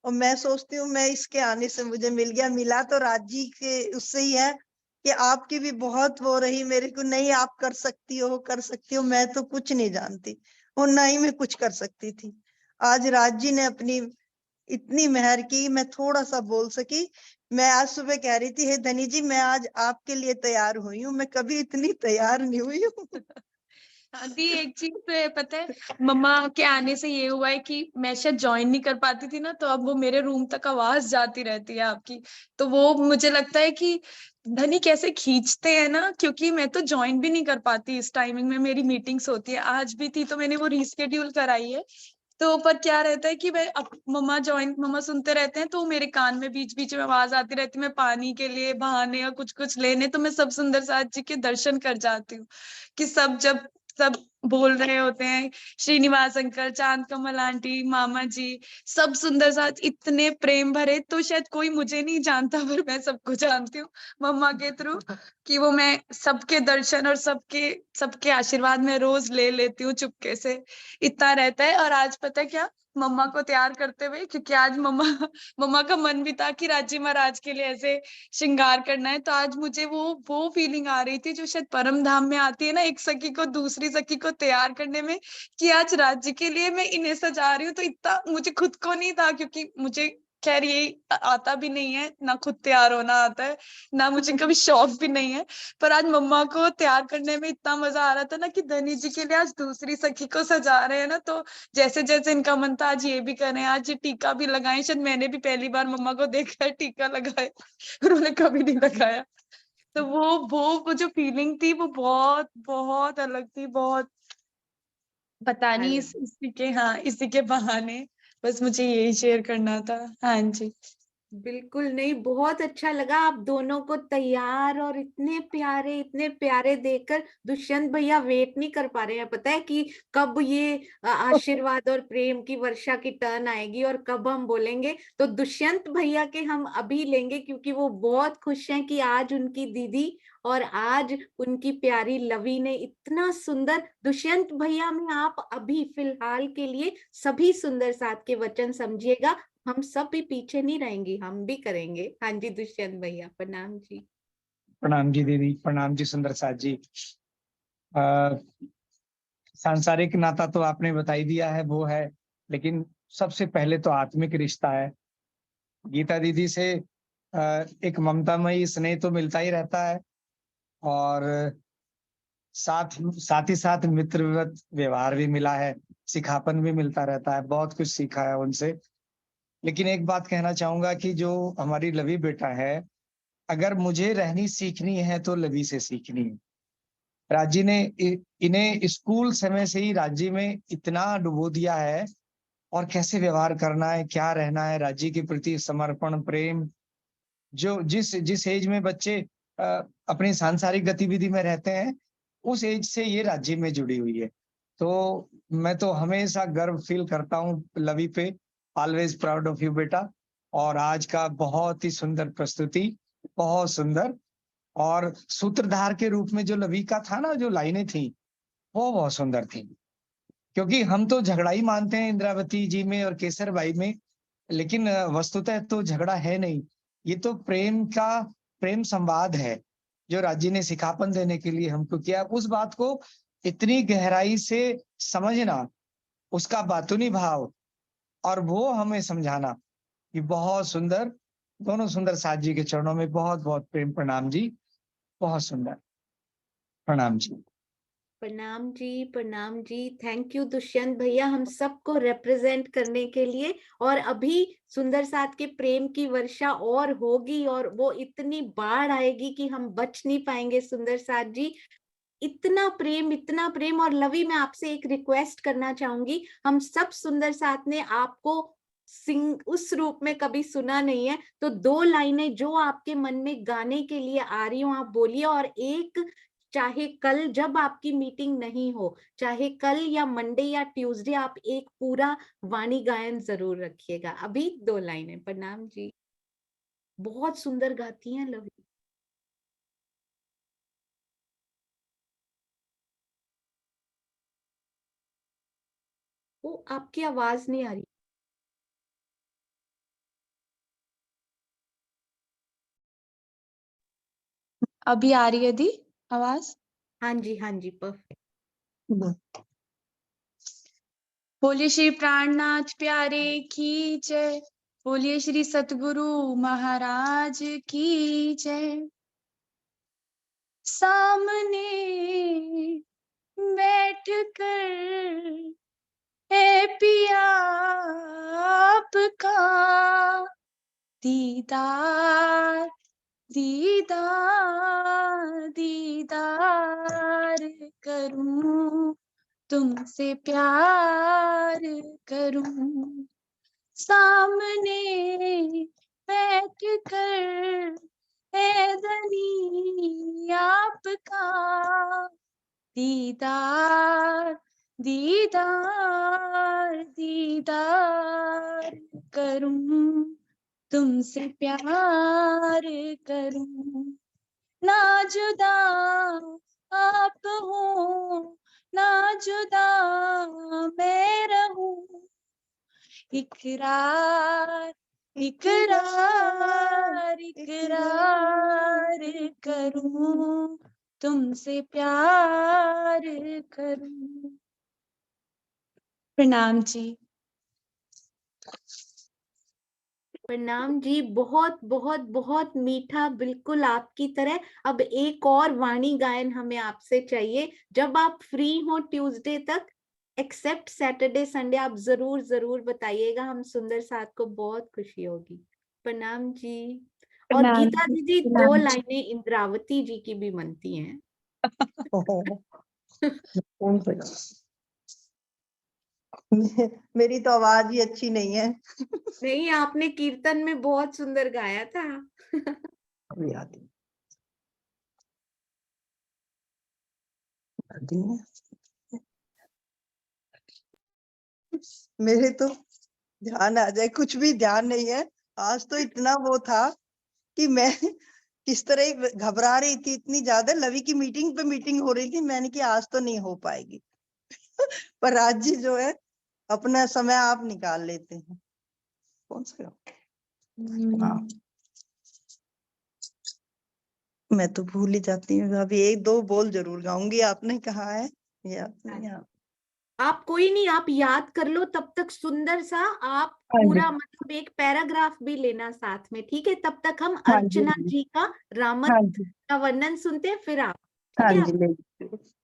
और मैं सोचती हूँ मैं इसके आने से मुझे मिल गया। मिला तो राजी के उससे ही है कि आपकी भी बहुत वो रही मेरे को, नहीं आप कर सकती हो कर सकती हो। मैं तो कुछ नहीं जानती और ना ही मैं कुछ कर सकती थी। आज राजी ने अपनी इतनी मेहर की, मैं थोड़ा सा बोल सकी। मैं आज सुबह कह रही थी हे धनी जी, मैं आज आपके लिए तैयार हुई हूँ, मैं कभी इतनी तैयार नहीं हुई हूँ। दी एक चीज तो है पता है, मम्मा के आने से ये हुआ है कि मैं शायद ज्वाइन नहीं कर पाती थी ना, तो अब वो मेरे रूम तक आवाज जाती रहती है आपकी। तो वो मुझे लगता है कि धनी कैसे खींचते हैं ना, क्योंकि मैं तो ज्वाइन भी नहीं कर पाती इस टाइमिंग में, मेरी मीटिंग्स होती है। आज भी थी तो मैंने वो रीस्केड्यूल कराई है। तो पर क्या रहता है कि मैं अब मम्मा सुनते रहते हैं तो मेरे कान में बीच बीच में आवाज आती रहती है। मैं पानी के लिए बहाने या कुछ कुछ लेने तो मैं सब सुंदर साथ जी के दर्शन कर जाती हूँ कि सब जब सब बोल रहे होते हैं, श्रीनिवास अंकल, चांद कमल आंटी, मामा जी, सब सुंदर साथ इतने प्रेम भरे। तो शायद कोई मुझे नहीं जानता पर मैं सबको जानती हूँ मम्मा के थ्रू, कि वो मैं सबके दर्शन और सबके सबके आशीर्वाद में रोज ले लेती हूँ चुपके से, इतना रहता है। और आज पता है क्या, मम्मा को तैयार करते हुए, क्योंकि आज मम्मा मम्मा का मन भी था कि राज्य महाराज के लिए ऐसे श्रृंगार करना है, तो आज मुझे वो फीलिंग आ रही थी जो शायद परम धाम में आती है ना, एक सखी को दूसरी सखी को तैयार करने में, कि आज राज्य के लिए मैं इन्हें सजा रही हूँ। तो इतना मुझे खुद को नहीं था, क्योंकि मुझे खैर ये आता भी नहीं है, ना खुद तैयार होना आता है, ना मुझे कभी शौक भी नहीं है। पर आज मम्मा को तैयार करने में इतना मजा आ रहा था ना, कि धनी जी के लिए आज दूसरी सखी को सजा रहे हैं ना, तो जैसे जैसे इनका मन था आज ये भी करें, आज ये टीका भी लगाएं। शायद मैंने भी पहली बार मम्मा को देखा है टीका लगाए, उन्होंने कभी नहीं लगाया। तो वो जो फीलिंग थी वो बहुत बहुत अलग थी, बहुत पता नहीं, अरे इसी के, हाँ इसी के बहाने बस मुझे यही शेयर करना था। हाँ जी। बिल्कुल नहीं, बहुत अच्छा लगा आप दोनों को तैयार और इतने प्यारे देखकर। दुष्यंत भैया वेट नहीं कर पा रहे हैं, पता है कि कब ये आशीर्वाद और प्रेम की वर्षा की टर्न आएगी और कब हम बोलेंगे। तो दुष्यंत भैया के हम अभी लेंगे, क्योंकि वो बहुत खुश हैं कि आज उनकी दीदी और आज उनकी प्यारी लवी ने इतना सुंदर। दुष्यंत भैया में आप अभी फिलहाल के लिए सभी सुंदर साथ के वचन समझिएगा, हम सब भी पीछे नहीं रहेंगे, हम भी करेंगे। हाँ जी दुष्यंत भैया, प्रणाम जी। प्रणाम जी दीदी, प्रणाम जी सुंदर साथ जी। आ, सांसारिक नाता तो आपने बता ही दिया है, वो है, लेकिन सबसे पहले तो आत्मिक रिश्ता है। गीता दीदी से एक ममतामयी स्नेह तो मिलता ही रहता है, और साथ साथ ही साथ मित्रवत व्यवहार भी मिला है, सिखापन भी मिलता रहता है, बहुत कुछ सीखा है उनसे। लेकिन एक बात कहना चाहूंगा कि जो हमारी लवी बेटा है, अगर मुझे रहनी सीखनी है तो लवी से सीखनी है। राजी ने इन्हें स्कूल समय से ही राज्य में इतना डुबो दिया है, और कैसे व्यवहार करना है, क्या रहना है, राज्य के प्रति समर्पण, प्रेम, जो जिस जिस एज में बच्चे अपनी सांसारिक गतिविधि में रहते हैं, उस एज से ये राज्य में जुड़ी हुई है। तो मैं तो हमेशा गर्व फील करता हूँ लवी पे। ऑलवेज प्राउड ऑफ यू बेटा। और आज का बहुत ही सुंदर प्रस्तुति, बहुत सुंदर। और सूत्रधार के रूप में जो लवी का था ना, जो लाइनें थी, वो बहुत सुंदर थी। क्योंकि हम तो झगड़ा ही मानते हैं इंद्रावती जी में और केसर बाई में, लेकिन वस्तुतः तो झगड़ा है नहीं। ये तो प्रेम संवाद है, जो राज्य ने सिखापन देने के लिए हमको किया। उस बात को इतनी गहराई से समझना, उसका बातूनी भाव, और वो हमें समझाना, ये बहुत सुंदर। दोनों सुंदर साथ जी के चरणों में बहुत बहुत प्रेम प्रणाम जी। बहुत सुंदर, प्रणाम जी। प्रणाम जी, प्रणाम जी। थैंक यू दुष्यंत भैया, हम सबको रिप्रेजेंट करने के लिए। और अभी सुंदर साथ के प्रेम की वर्षा और होगी, और वो इतनी बाढ़ आएगी कि हम बच नहीं पाएंगे सुंदर साथ जी। इतना प्रेम, इतना प्रेम। और लवी, मैं आपसे एक रिक्वेस्ट करना चाहूंगी, हम सब सुंदर साथ ने आपको सिंग उस रूप में कभी सुना नहीं है, तो दो लाइनें जो आपके मन में गाने के लिए आ रही हो आप बोलिए। और एक, चाहे कल जब आपकी मीटिंग नहीं हो, चाहे कल या मंडे या ट्यूसडे, आप एक पूरा वाणी गायन जरूर रखिएगा। अभी दो लाइनें। प्रणाम जी, बहुत सुंदर गाती हैं लवी। वो आपकी आवाज नहीं आ रही। अभी आ रही है दी आवाज? हाँ जी, हाँ जी, परफेक्ट। बोलिए श्री प्राणनाथ प्यारे की जय। बोलिए श्री सतगुरु महाराज की जय। सामने बैठ कर है पिया आपका दीदार, दीदार, दीदार करूं, तुमसे प्यार करूं। सामने बैठ कर है धनी आपका दीदार दीदार दीदार करूं, तुमसे प्यार करूं, ना जुदा आप हो, ना जुदा मैं रहूं, इकरार इकरार इकरार करूं, तुमसे प्यार करूं। प्रणाम जी। प्रणाम जी। बहुत बहुत बहुत मीठा, बिल्कुल आपकी तरह। अब एक और वाणी गायन हमें आपसे चाहिए। जब आप फ्री हो ट्यूसडे तक, एक्सेप्ट सैटरडे संडे, आप जरूर जरूर बताइएगा, हम सुंदर साथ को बहुत खुशी होगी। प्रणाम जी। और प्रणाम गीता जी। दीदी दो प्रणाम जी। लाइनें इंद्रावती जी की भी बनती हैं। मेरी तो आवाज ही अच्छी नहीं है। नहीं, आपने कीर्तन में बहुत सुंदर गाया था। अभी आती है। मेरे तो ध्यान आ जाए, कुछ भी ध्यान नहीं है। आज तो इतना वो था कि मैं किस तरह घबरा रही थी, इतनी ज्यादा। लवी की मीटिंग पे मीटिंग हो रही थी, मैंने कि आज तो नहीं हो पाएगी। पर राज जी जो है, अपना समय आप निकाल लेते हैं। कौन सा? हाँ, मैं तो भूल ही जाती हूँ। अभी एक दो बोल जरूर गाऊंगी, आपने कहा है। याद नहीं आ- आप कोई नहीं, आप याद कर लो तब तक। सुंदर सा आप हाँ जी। पूरा मतलब एक पैराग्राफ भी लेना साथ में, ठीक है? तब तक हम हाँ जी। अर्चना जी का रामत हाँ जी। का वर्णन सुनते हैं, फिर आप। हाँ ठीक है? जी। ले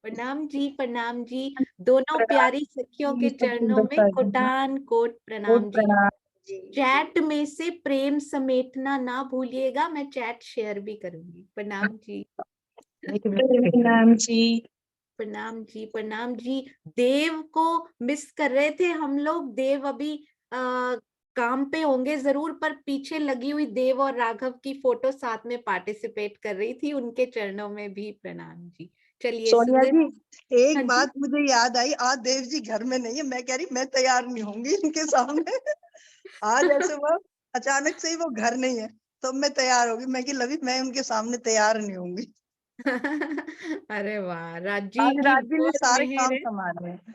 प्रणाम जी, प्रणाम जी। दोनों प्रणाम प्यारी सखियों जी, के सब चरणों सुंदर में सा जी। कोटान कोट बहुत प्रणाम जी। प्रणाम जी। चैट में से प्रेम समेटना ना भूलिएगा, मैं चैट शेयर भी करूंगी। प्रणाम जी। प्रणाम जी। प्रणाम जी, प्रणाम जी। देव को मिस कर रहे थे हम लोग। देव अभी काम पे होंगे जरूर, पर पीछे लगी हुई देव और राघव की फोटो साथ में पार्टिसिपेट कर रही थी। उनके चरणों में भी प्रणाम जी। चलिए सोनिया सुंदर। जी, हाँ एक जी। बात मुझे याद आई। आज देव जी घर में नहीं है, मैं कह रही मैं तैयार नहीं होंगी इनके सामने। आज ऐसे वो अचानक से ही वो घर नहीं है, तो मैं तैयार होगी। मैं कि लवी, मैं उनके सामने तैयार नहीं होंगी। अरे वाह, राजी आज की राजी ने बहुत सारे मेहर काम है। संभाले हैं।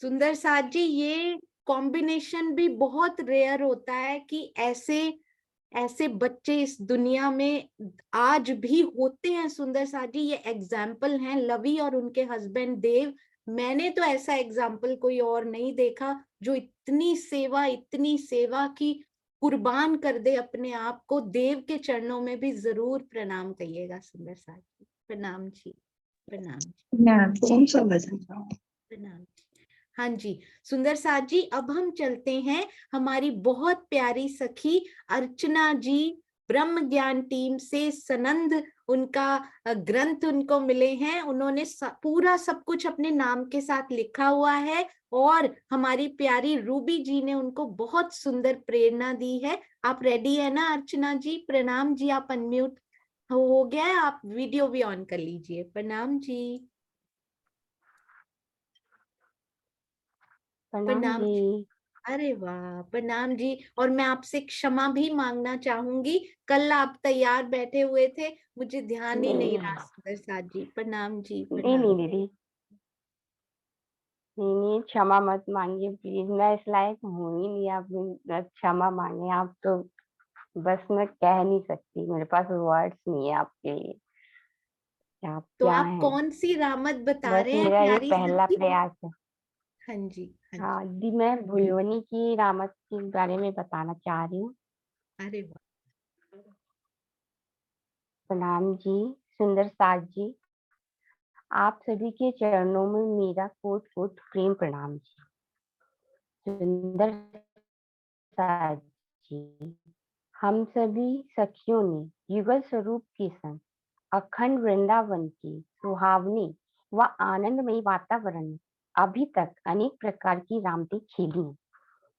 सुंदर साथ जी, ये कॉम्बिनेशन भी बहुत रेयर होता है कि ऐसे ऐसे बच्चे इस दुनिया में आज भी होते हैं। सुंदर साथ जी, ये एग्जाम्पल हैं लवी और उनके हस्बैंड देव। मैंने तो ऐसा एग्जाम्पल कोई और नहीं देखा जो इतनी सेवा की कुर्बान कर दे अपने आप को। देव के चरणों में भी जरूर प्रणाम कहिएगा सुंदर साथ जी। प्रणाम जी, प्रणाम जी, प्रणाम कौन जी। सा भजन गाऊं? प्रणाम जी। हाँ जी, सुंदर साथ जी, अब हम चलते हैं हमारी बहुत प्यारी सखी अर्चना जी, ब्रह्म ज्ञान टीम से सनंद। उनका ग्रंथ उनको मिले हैं। उन्होंने पूरा सब कुछ अपने नाम के साथ लिखा हुआ है, और हमारी प्यारी रूबी जी ने उनको बहुत सुंदर प्रेरणा दी है। आप रेडी है ना अर्चना जी? प्रणाम जी। आप अनम्यूट हो गया है, आप वीडियो भी ऑन कर लीजिए। प्रणाम जी। प्रणाम प्रणाम। जी। अरे वाह, प्रणाम जी। और मैं आपसे क्षमा भी मांगना चाहूंगी, कल आप तैयार बैठे हुए थे, मुझे ध्यान ही नहीं रहा। सुंदर साथ जी, प्रणाम जी, नहीं प्रणाम। नहीं दीदी, नहीं नहीं, क्षमा मत मांगिए प्लीज। मैं इस लायक हूँ ही नहीं, आप क्षमा मांगे। आप तो बस मैं कह नहीं सकती, मेरे पास वर्ड्स नहीं है आपके लिए। आप तो क्या आप हैं। कौन सी रामत बता बस रहे हैं मेरा ये प्यारी पहला सखी? प्रयास है। हाँ जी, हाँ जी। हाँ दी, मैं भुलवनी की रामत के बारे में बताना चाह रही हूँ। अरे वाह। प्रणाम जी, सुंदर साथ जी। आप सभी के चरणों में मेरा कोट कोट प्रेम प्रणाम जी। सुंदर साथ जी, हम सभी सखियों ने युगल स्वरूप के संग अखंड वृंदावन के सुहावने व आनंदमयी वातावरण में अभी तक अनेक प्रकार की रामतें खेली हैं,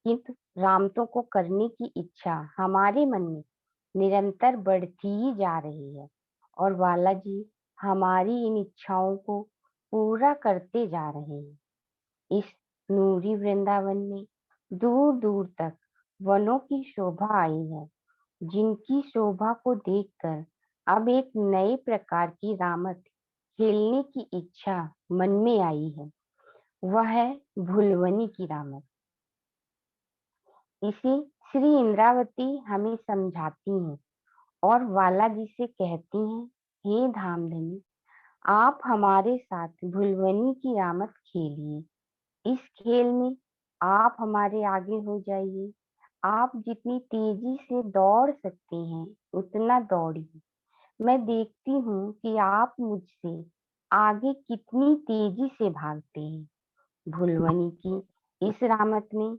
किंतु रामतों को करने की इच्छा हमारे मन में निरंतर बढ़ती ही जा रही है। और बालाजी, हमारी इन इच्छाओं को पूरा करते जा रहे हैं। इस नूरी वृंदावन में दूर दूर तक वनों की शोभा आई है, जिनकी शोभा को देखकर अब एक नए प्रकार की रामत खेलने की इच्छा मन में आई है। वह है भुलवनी की रामत। इसे श्री इंद्रावती हमें समझाती हैं और वाला जी से कहती हैं, हे धामधनी, आप हमारे साथ भुलवनी की रामत खेलिए। इस खेल में आप हमारे आगे हो जाइए। आप जितनी तेजी से दौड़ सकते हैं उतना दौड़िए। मैं देखती हूँ कि आप मुझसे आगे कितनी तेजी से भागते हैं। भुलवनी की इस रामत में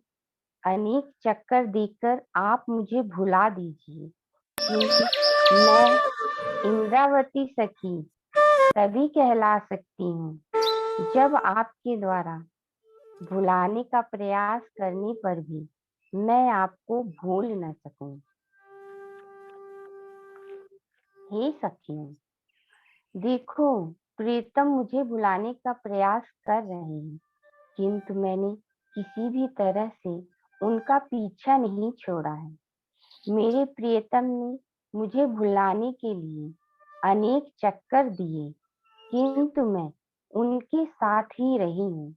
अनेक चक्कर देकर आप मुझे भुला दीजिए, क्योंकि मैं इंद्रावती सखी तभी कहला सकती हूँ जब आपके द्वारा भुलाने का प्रयास करने पर भी मैं आपको भूल न सकूं। हे सखियों, देखो, प्रीतम मुझे भुलाने का प्रयास कर रहे हैं, किंतु मैंने किसी भी तरह से उनका पीछा नहीं छोड़ा है। मेरे प्रियतम ने मुझे भुलाने के लिए अनेक चक्कर दिए, किंतु मैं उनके साथ ही रही हूँ।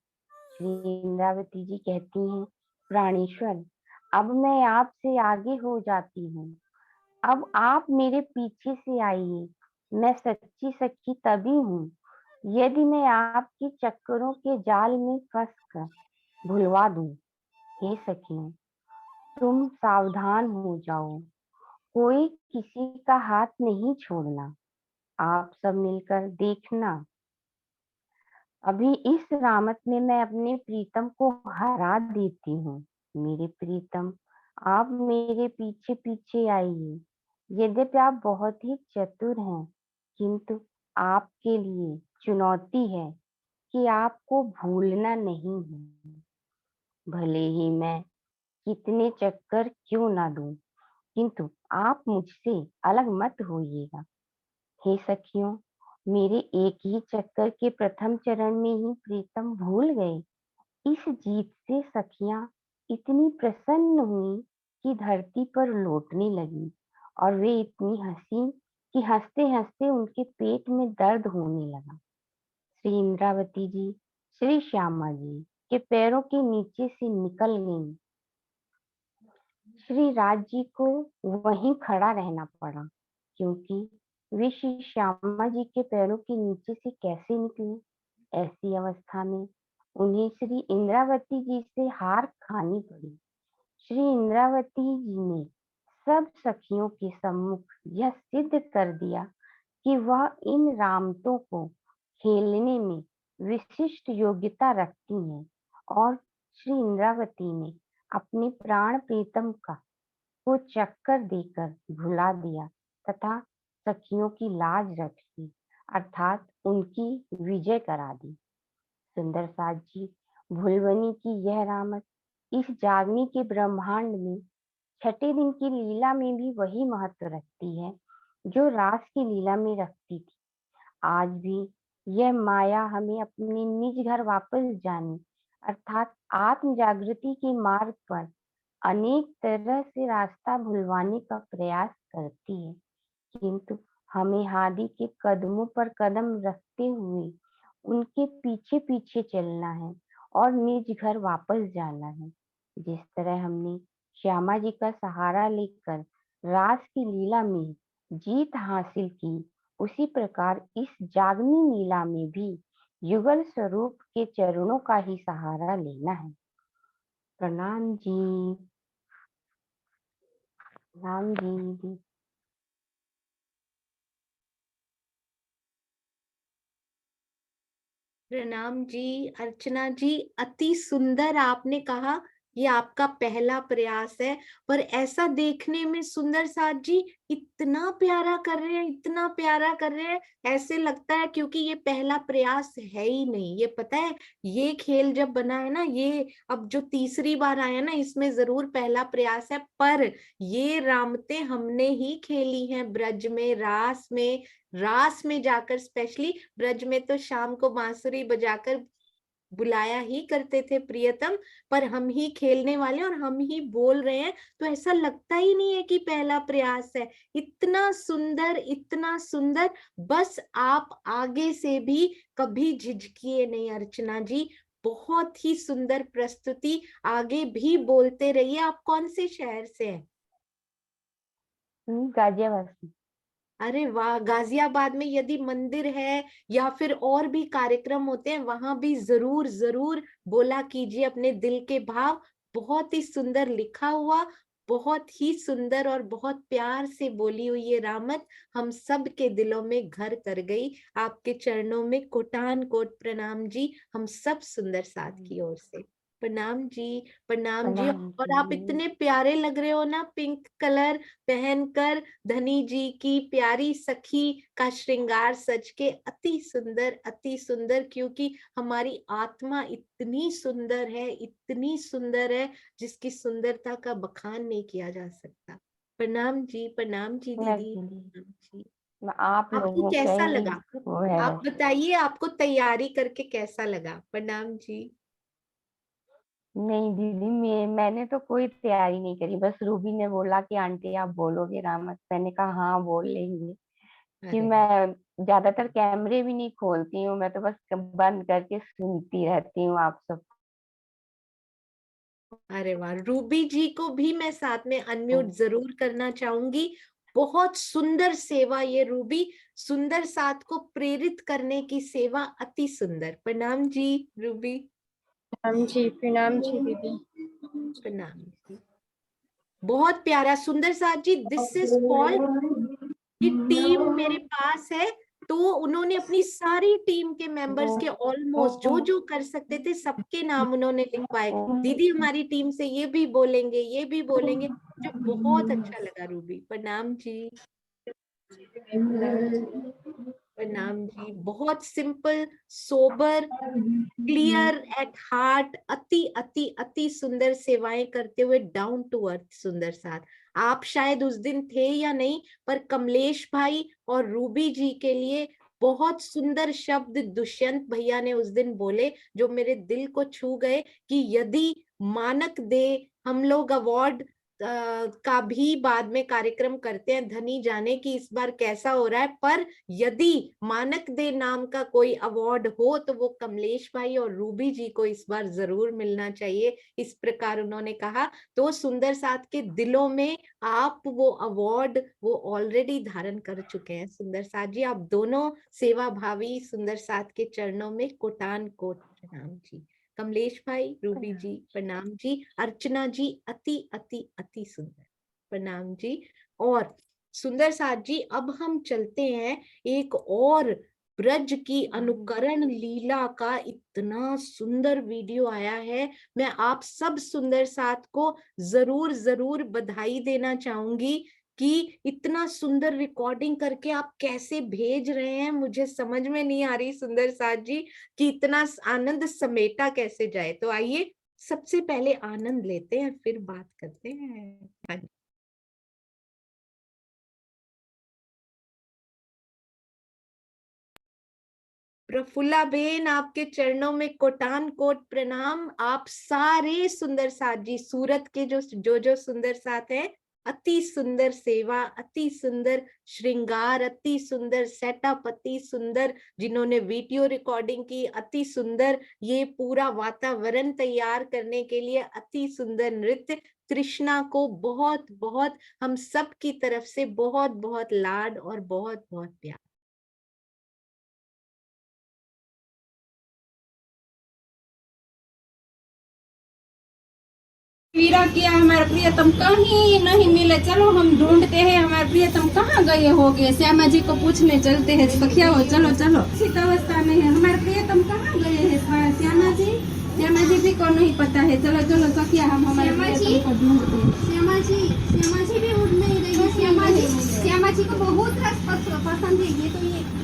श्री इंद्रावती जी कहती हैं, प्राणेश्वर, अब मैं आपसे आगे हो जाती हूँ। अब आप मेरे पीछे से आइए। मैं सच्ची सखी तभी हूँ यदि मैं आपके चक्करों के जाल में फंस कर भुलवा दूं। हे सखियों, तुम सावधान हो जाओ। कोई किसी का हाथ नहीं छोड़ना। आप सब मिलकर देखना, अभी इस रामत में मैं अपने प्रीतम को हरा देती हूँ। मेरे प्रीतम, आप मेरे पीछे पीछे आइए। यद्यपि आप बहुत ही चतुर हैं, किंतु आपके लिए चुनौती है कि आपको भूलना नहीं है। भले ही मैं कितने चक्कर क्यों ना दूं, किंतु आप मुझसे अलग मत होइएगा। हे सखियों, मेरे एक ही चक्कर के प्रथम चरण में ही प्रीतम भूल गए। इस जीत से सखियां इतनी प्रसन्न हुई कि धरती पर लौटने लगी, और वे इतनी हंसी कि हंसते हंसते उनके पेट में दर्द होने लगा। श्री इंद्रावती जी श्री श्यामा जी के पैरों के नीचे से निकल गईं। श्री राज जी को वहीं खड़ा रहना पड़ा, क्योंकि वे श्री श्यामा जी के पैरों के नीचे से कैसे निकले। ऐसी अवस्था में उन्हें श्री इंद्रावती जी से हार खानी पड़ी। श्री इंद्रावती जी ने सब सखियों के सम्मुख यह सिद्ध कर दिया कि वह इन रामतों को खेलने में विशिष्ट योग्यता रखती हैं, और श्री इंद्रावती ने अपने प्राण प्रीतम को चक्कर देकर भुला दिया तथा सखियों की लाज रख ली, अर्थात उनकी विजय करा दी। सुंदर साज जी, भुलवनी की यह रामत इस जागनी के ब्रह्मांड में छठे दिन की लीला में भी वही महत्व रखती है जो रास की लीला में रखती थी। आज भी यह माया हमें अपने निज घर वापस जाने, अर्थात आत्म जागृति के मार्ग पर अनेक तरह से रास्ता भुलवाने का प्रयास करती है, किंतु हमें हादी के कदमों पर कदम रखते हुए उनके पीछे पीछे चलना है और निज घर वापस जाना है। जिस तरह हमने श्यामा जी का सहारा लेकर रास की लीला में जीत हासिल की, उसी प्रकार इस जागनी लीला में भी युगल स्वरूप के चरणों का ही सहारा लेना है। प्रणाम जी। प्रणाम जी। प्रणाम जी। अर्चना जी, अति सुंदर आपने कहा ये आपका पहला प्रयास है। पर ऐसा देखने में सुंदर साथ जी इतना प्यारा कर रहे हैं, इतना प्यारा कर रहे हैं, ऐसे लगता है क्योंकि ये पहला प्रयास है ही नहीं। ये पता है, ये खेल जब बना है ना, ये अब जो तीसरी बार आया ना, इसमें जरूर पहला प्रयास है, पर ये रामते हमने ही खेली हैं ब्रज में, रास में जाकर। स्पेशली ब्रज में तो शाम को बांसुरी बजाकर बुलाया ही करते थे प्रियतम, पर हम ही खेलने वाले और हम ही बोल रहे हैं, तो ऐसा लगता ही नहीं है कि पहला प्रयास है। इतना सुंदर, इतना सुंदर। बस आप आगे से भी कभी झिझकिए नहीं अर्चना जी, बहुत ही सुंदर प्रस्तुति, आगे भी बोलते रहिए। आप कौन से शहर से हैं? गाजियाबाद से। अरे वाह, गाजियाबाद में यदि मंदिर है या फिर और भी कार्यक्रम होते हैं, वहां भी जरूर जरूर बोला कीजिए अपने दिल के भाव। बहुत ही सुंदर लिखा हुआ, बहुत ही सुंदर और बहुत प्यार से बोली हुई ये रामत हम सब के दिलों में घर कर गई। आपके चरणों में कोटान कोट प्रणाम जी, हम सब सुंदर साथ की ओर से। प्रणाम जी, प्रणाम जी। प्रणाम और आप जी। इतने प्यारे लग रहे हो ना, पिंक कलर पहनकर, धनी जी की प्यारी सखी का श्रृंगार सज के, अति सुंदर, अति सुंदर। क्योंकि हमारी आत्मा इतनी सुंदर है, इतनी सुंदर है, जिसकी सुंदरता का बखान नहीं किया जा सकता। प्रणाम जी, प्रणाम जी दीदी, प्रणाम जी। आप आपको लोगों का कैसा ही लगा? वो है आप बस। बताइए, आपको तैयारी करके कैसा लगा? प्रणाम जी। नहीं दीदी, मैंने तो कोई तैयारी नहीं करी, बस रूबी ने बोला कि आंटी आप बोलोगे रामत, मैंने कहा हाँ बोल लेंगे। कि अरे मैं ज्यादातर कैमरे भी नहीं खोलती हूँ, मैं तो बस बंद करके सुनती रहती हूँ आप सब। अरे वाह, रूबी जी को भी मैं साथ में अनम्यूट जरूर करना चाहूंगी। बहुत सुंदर सेवा ये रूबी, सुंदर साथ को प्रेरित करने की सेवा, अति सुंदर। प्रणाम जी रूबी। प्रणाम जी दीदी। प्रणाम जी। बहुत प्यारा सुंदर साथ जी, दिस इज कॉल्ड, ये टीम मेरे पास है, तो उन्होंने अपनी सारी टीम के मेंबर्स के ऑलमोस्ट जो जो कर सकते थे सबके नाम उन्होंने लिखवाए। दीदी हमारी टीम से ये भी बोलेंगे, ये भी बोलेंगे। मुझे बहुत अच्छा लगा रूबी। प्रणाम जी, प्रणाम जी। बहुत simple, sober, clear at heart, अति अति अति सुंदर सेवाएं करते हुए, डाउन टू अर्थ सुंदर साथ। आप शायद उस दिन थे या नहीं, पर कमलेश भाई और रूबी जी के लिए बहुत सुंदर शब्द दुष्यंत भैया ने उस दिन बोले, जो मेरे दिल को छू गए। कि यदि मानक दे, हम लोग अवार्ड का भी बाद में कार्यक्रम करते हैं, धनी जाने की इस बार कैसा हो रहा है, पर यदि मानक दे नाम का कोई अवार्ड हो तो वो कमलेश भाई और रूबी जी को इस बार जरूर मिलना चाहिए, इस प्रकार उन्होंने कहा। तो सुंदर साथ के दिलों में आप वो अवार्ड वो ऑलरेडी धारण कर चुके हैं। सुंदर साथ जी, आप दोनों सेवा भावी सुंदर साथ के चरणों में कोटान कोट प्रणाम जी। कमलेश भाई, रूबी जी प्रणाम जी। अर्चना जी अति अति अति सुंदर, प्रणाम जी। और सुंदर साथ जी, अब हम चलते हैं एक और ब्रज की अनुकरण लीला का इतना सुंदर वीडियो आया है। मैं आप सब सुंदर साथ को जरूर जरूर बधाई देना चाहूंगी कि इतना सुंदर रिकॉर्डिंग करके आप कैसे भेज रहे हैं, मुझे समझ में नहीं आ रही सुंदर साथ जी कि इतना आनंद समेटा कैसे जाए। तो आइए सबसे पहले आनंद लेते हैं, फिर बात करते हैं। हाँ जी। प्रफुल्ला बेन, आपके चरणों में कोटान कोट प्रणाम। आप सारे सुंदर साथ जी, सूरत के जो सुंदर साथ हैं, अति सुंदर सेवा, अति सुंदर श्रृंगार, अति सुंदर सेटअप, अति सुंदर जिन्होंने वीडियो रिकॉर्डिंग की, अति सुंदर ये पूरा वातावरण तैयार करने के लिए, अति सुंदर नृत्य। तृष्णा को बहुत बहुत हम सब की तरफ से बहुत बहुत लाड और बहुत बहुत प्यार। पीरा किया, हमारे प्रियतम कहीं नहीं मिले, चलो हम ढूंढते हैं हमारे प्रियतम कहाँ गए होंगे। श्यामा जी को पूछने चलते हैं, सखिया हो चलो चलो। इसी अवस्था में है, हमारे प्रियतम कहाँ गए हैं श्यामा जी। श्यामा जी भी को नहीं पता है। चलो चलो सखिया, हम हमारे श्यामा जी? प्रियतम को ढूंढते हैं। श्यामा जी भी उठ नहीं रही है। श्यामा जी को बहुत रस पसंद है।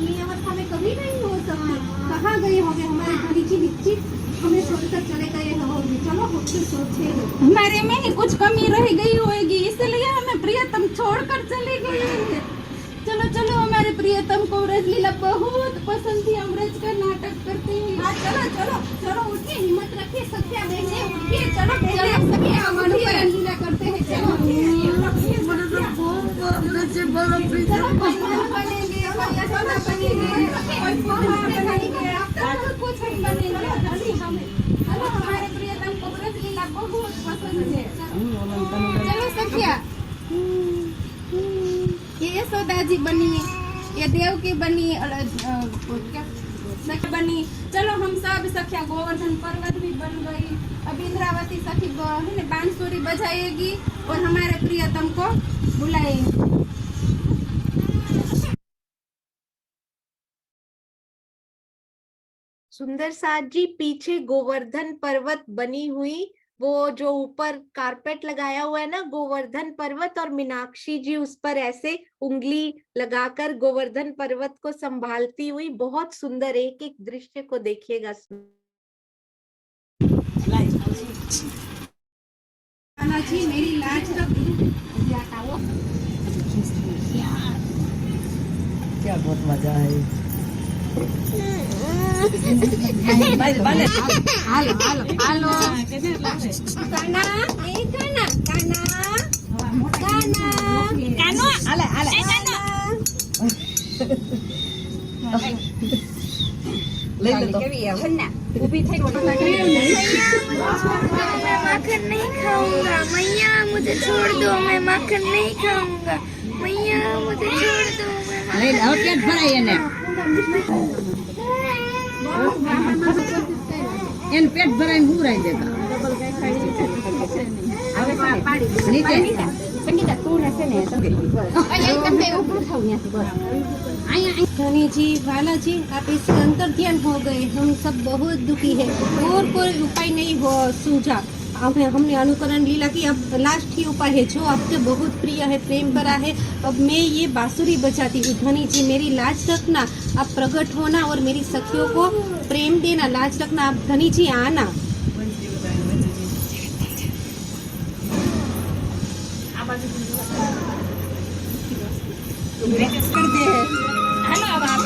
ये अवस्था में कभी नहीं हो सकती। कहाँ गए होंगे हमारे धनी जी? निश्चित हमें छोड़कर चले गए होंगे। चलो हम कुछ सोचते हैं। हमारे में ही कुछ कमी रह गई होगी, इसलिए हमें प्रियतम छोड़कर चले गए हैं। चलो चलो, हमारे प्रियतम को ब्रजलीला बहुत पसंद थी। हम ब्रज का नाटक करते हैं। हाँ चलो चलो चलो, उठिए, हिम्मत रखिए सत्या बहने, उठिए, चलो चलो सभी हम लीला करते हैं। चलो चलो भगवान बनेंगे, यशोदा बनेंगे, कुछ नहीं बनेंगे। चलो, हमारे प्रियतम को ब्रजलीला बहुत पसंद है। चलो सखिया, ये यशोदा जी बनी, ये देवकी बनी, सखी बनी। चलो हम सब सखिया, गोवर्धन पर्वत भी बन गई। अब इंद्रावती सखी बांसुरी बजाएगी और हमारे प्रियतम को बुलाएंगे। सुंदर साथ जी, पीछे गोवर्धन पर्वत बनी हुई, वो जो ऊपर कारपेट लगाया हुआ है ना, गोवर्धन पर्वत, और मीनाक्षी जी उस पर ऐसे उंगली लगाकर गोवर्धन पर्वत को संभालती हुई, बहुत सुंदर एक एक दृश्य को देखिएगा। नाना जी मेरी लाज रख हटाओ। क्या बहुत मजा है। हालो हालो हालो काना, ए काना काना काना कानो आले आले काना ले ले तो खन्ना ऊभी થઈ ગયો। मैं माखन नहीं खाऊंगा मैया, मुझे छोड़ दो, मैं माखन नहीं खाऊंगा मैया, मुझे छोड़ दो। ले लो पेट भराई ने एन पेट भराई हुराई देता नीचे संगीता तू ने से ने તમને ऊपर થાવ ત્યાંથી બસ। धनी जी, वाला जी, आप इससे अंतर ध्यान हो गए। हम सब बहुत दुखी है और कोई उपाय नहीं हो सूझा। अब हमने अनुकरण लीला की, अब लास्ट ही उपाय है जो आपके बहुत प्रिय है, प्रेम भरा है। अब मैं ये बांसुरी बजाती हूँ। धनी जी मेरी लाज रखना, आप प्रकट होना और मेरी सखियों को प्रेम देना, लाज रखना। आप धनी जी आना। हेलो, अब आप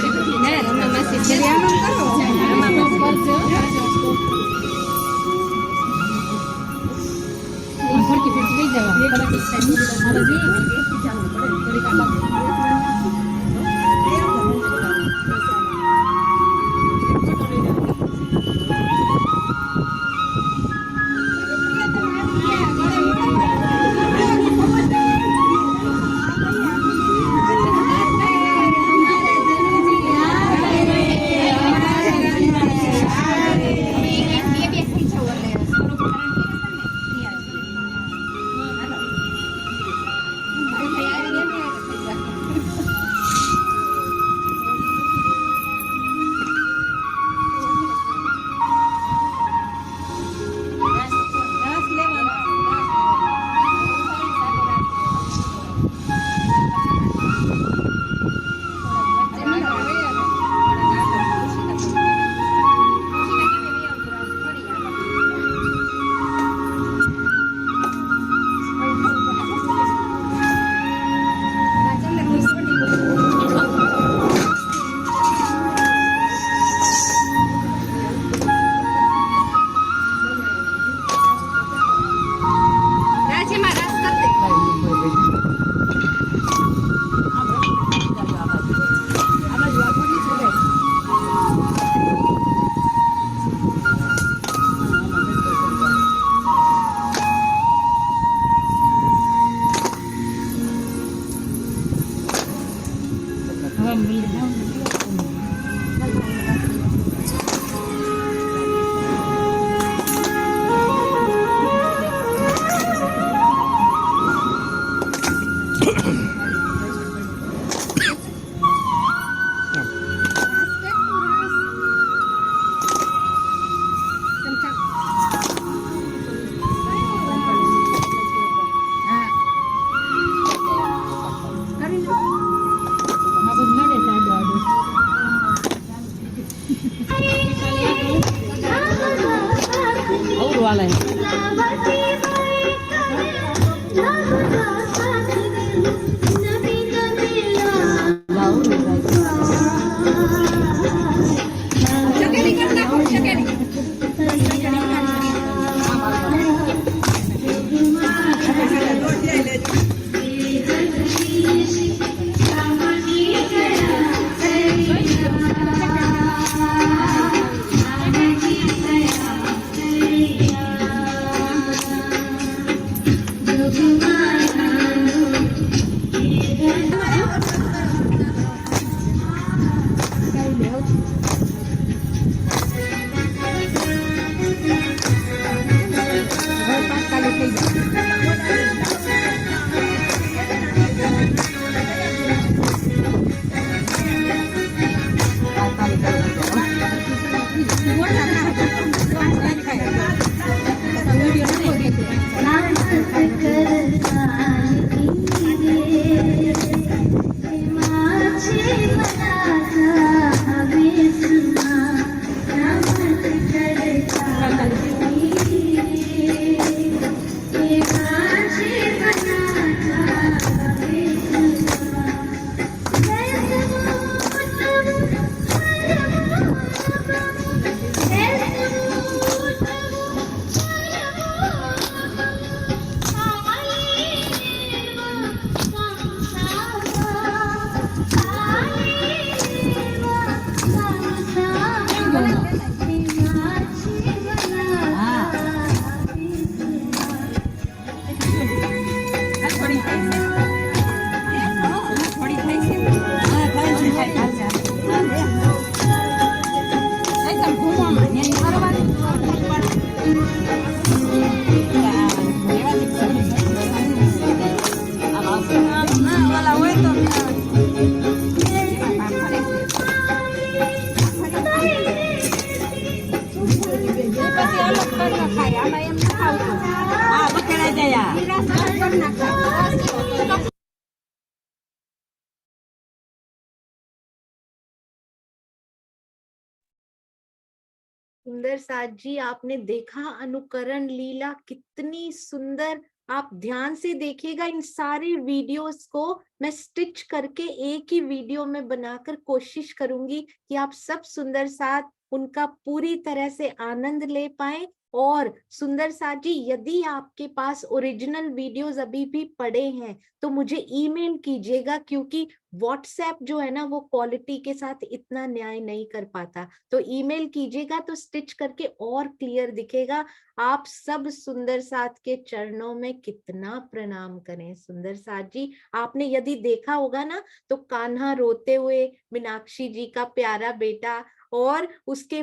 सुंदर साथ जी, आपने देखा अनुकरण लीला कितनी सुंदर। आप ध्यान से देखिएगा, इन सारे वीडियोस को मैं स्टिच करके एक ही वीडियो में बनाकर कोशिश करूंगी कि आप सब सुंदर साथ उनका पूरी तरह से आनंद ले पाए। और सुंदर साथ जी, यदि आपके पास ओरिजिनल वीडियोस अभी भी पड़े हैं तो मुझे ईमेल कीजिएगा, क्योंकि व्हाट्सएप जो है ना वो क्वालिटी के साथ इतना न्याय नहीं कर पाता। तो ईमेल कीजिएगा तो स्टिच करके और क्लियर दिखेगा। आप सब सुंदर साथ के चरणों में कितना प्रणाम करें। सुंदर साथ जी, आपने यदि देखा होगा ना तो कान्हा रोते हुए, मीनाक्षी जी का प्यारा बेटा, और उसके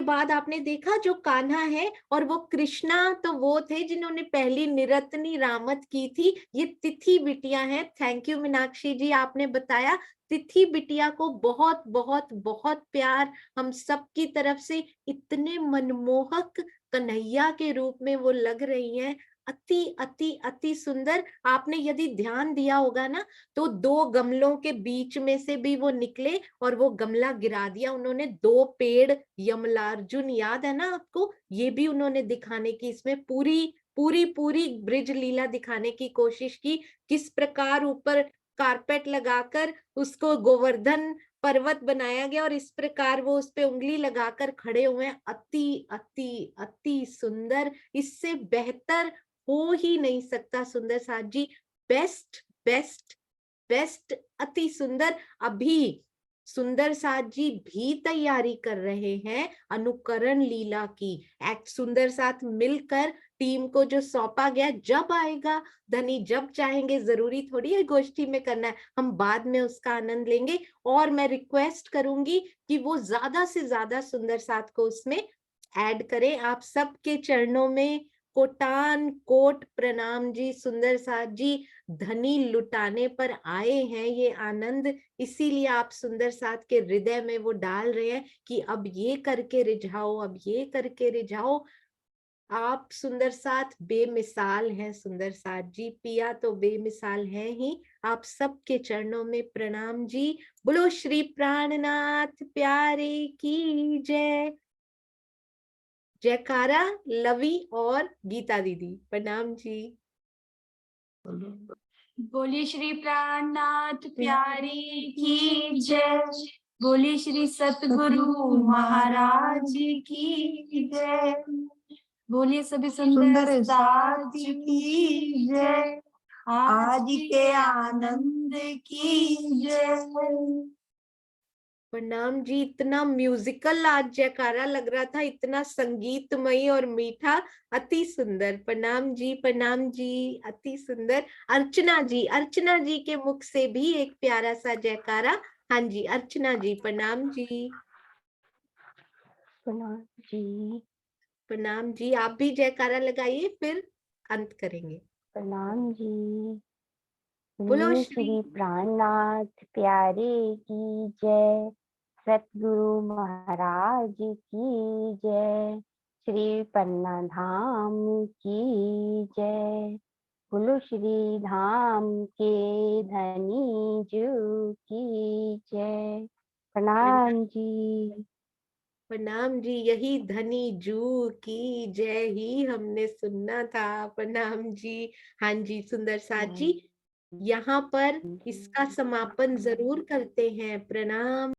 बाद आपने देखा जो कान्हा है और वो कृष्णा, तो वो थे जिन्होंने पहली निरतनी रामत की थी। ये तिथि बिटिया है। थैंक यू मीनाक्षी जी, आपने बताया। तिथि बिटिया को बहुत बहुत बहुत प्यार हम सब की तरफ से। इतने मनमोहक कन्हैया के रूप में वो लग रही हैं। अति अति अति सुंदर। आपने यदि ध्यान दिया होगा ना तो दो गमलों के बीच में से भी वो निकले और वो गमला गिरा दिया उन्होंने। दो पेड़ यमलार्जुन, याद है ना आपको? ये भी उन्होंने दिखाने की, इसमें पूरी पूरी पूरी ब्रिज लीला दिखाने की कोशिश की। किस प्रकार ऊपर कारपेट लगाकर उसको गोवर्धन पर्वत बनाया गया और इस प्रकार वो उस पे उंगली लगाकर खड़े हुए हैं। अति अति अति सुंदर। इससे बेहतर हो ही नहीं सकता सुंदर साथ जी। बेस्ट बेस्ट बेस्ट, अति सुंदर। अभी सुंदर साथ जी भी तैयारी कर रहे हैं अनुकरण लीला की। एक्ट सुंदर साथ मिलकर टीम को जो सौंपा गया, जब आएगा धनी जब चाहेंगे, जरूरी थोड़ी है गोष्ठी में करना है, हम बाद में उसका आनंद लेंगे। और मैं रिक्वेस्ट करूंगी कि वो ज्यादा से ज्यादा सुंदर साथ को उसमें ऐड करें। आप सबके चरणों में कोटान कोट प्रणाम जी। सुंदर साथ जी धनी लुटाने पर आए हैं ये आनंद, इसीलिए आप सुंदर साथ के हृदय में वो डाल रहे हैं कि अब ये करके रिझाओ, अब ये करके रिझाओ। आप सुंदर साथ बेमिसाल हैं सुंदर साथ जी। पिया तो बेमिसाल है ही। आप सबके चरणों में प्रणाम जी। बोलो श्री प्राणनाथ प्यारे की जय। जयकारा लवी और गीता दीदी, प्रणाम जी। बोलिए श्री प्राणनाथ प्यारी की जय। बोलिए श्री सतगुरु महाराज की जय। बोलिए सभी सुंदर साथ की जय। आज के आनंद की जय। प्रणाम जी। इतना म्यूजिकल आज जयकारा लग रहा था, इतना संगीतमयी और मीठा, अति सुंदर। प्रणाम जी, प्रणाम जी, अति सुंदर। अर्चना जी के मुख से भी एक प्यारा सा जयकारा। हाँ जी अर्चना जी, प्रणाम जी। प्रणाम जी। प्रणाम जी, आप भी जयकारा लगाइए, फिर अंत करेंगे। प्रणाम जी। बोलो बोलिए श्री श्री प्राणनाथ प्यारे की जय। सतगुरु महाराज की जय। श्री पन्ना धाम की जय। बोलो श्री धाम के धनी जू की जय। प्रणाम जी। प्रणाम जी। यही धनी जू की जय ही हमने सुनना था। प्रणाम जी। हाँ जी सुंदर साथ जी, यहाँ पर इसका समापन जरूर करते हैं। प्रणाम।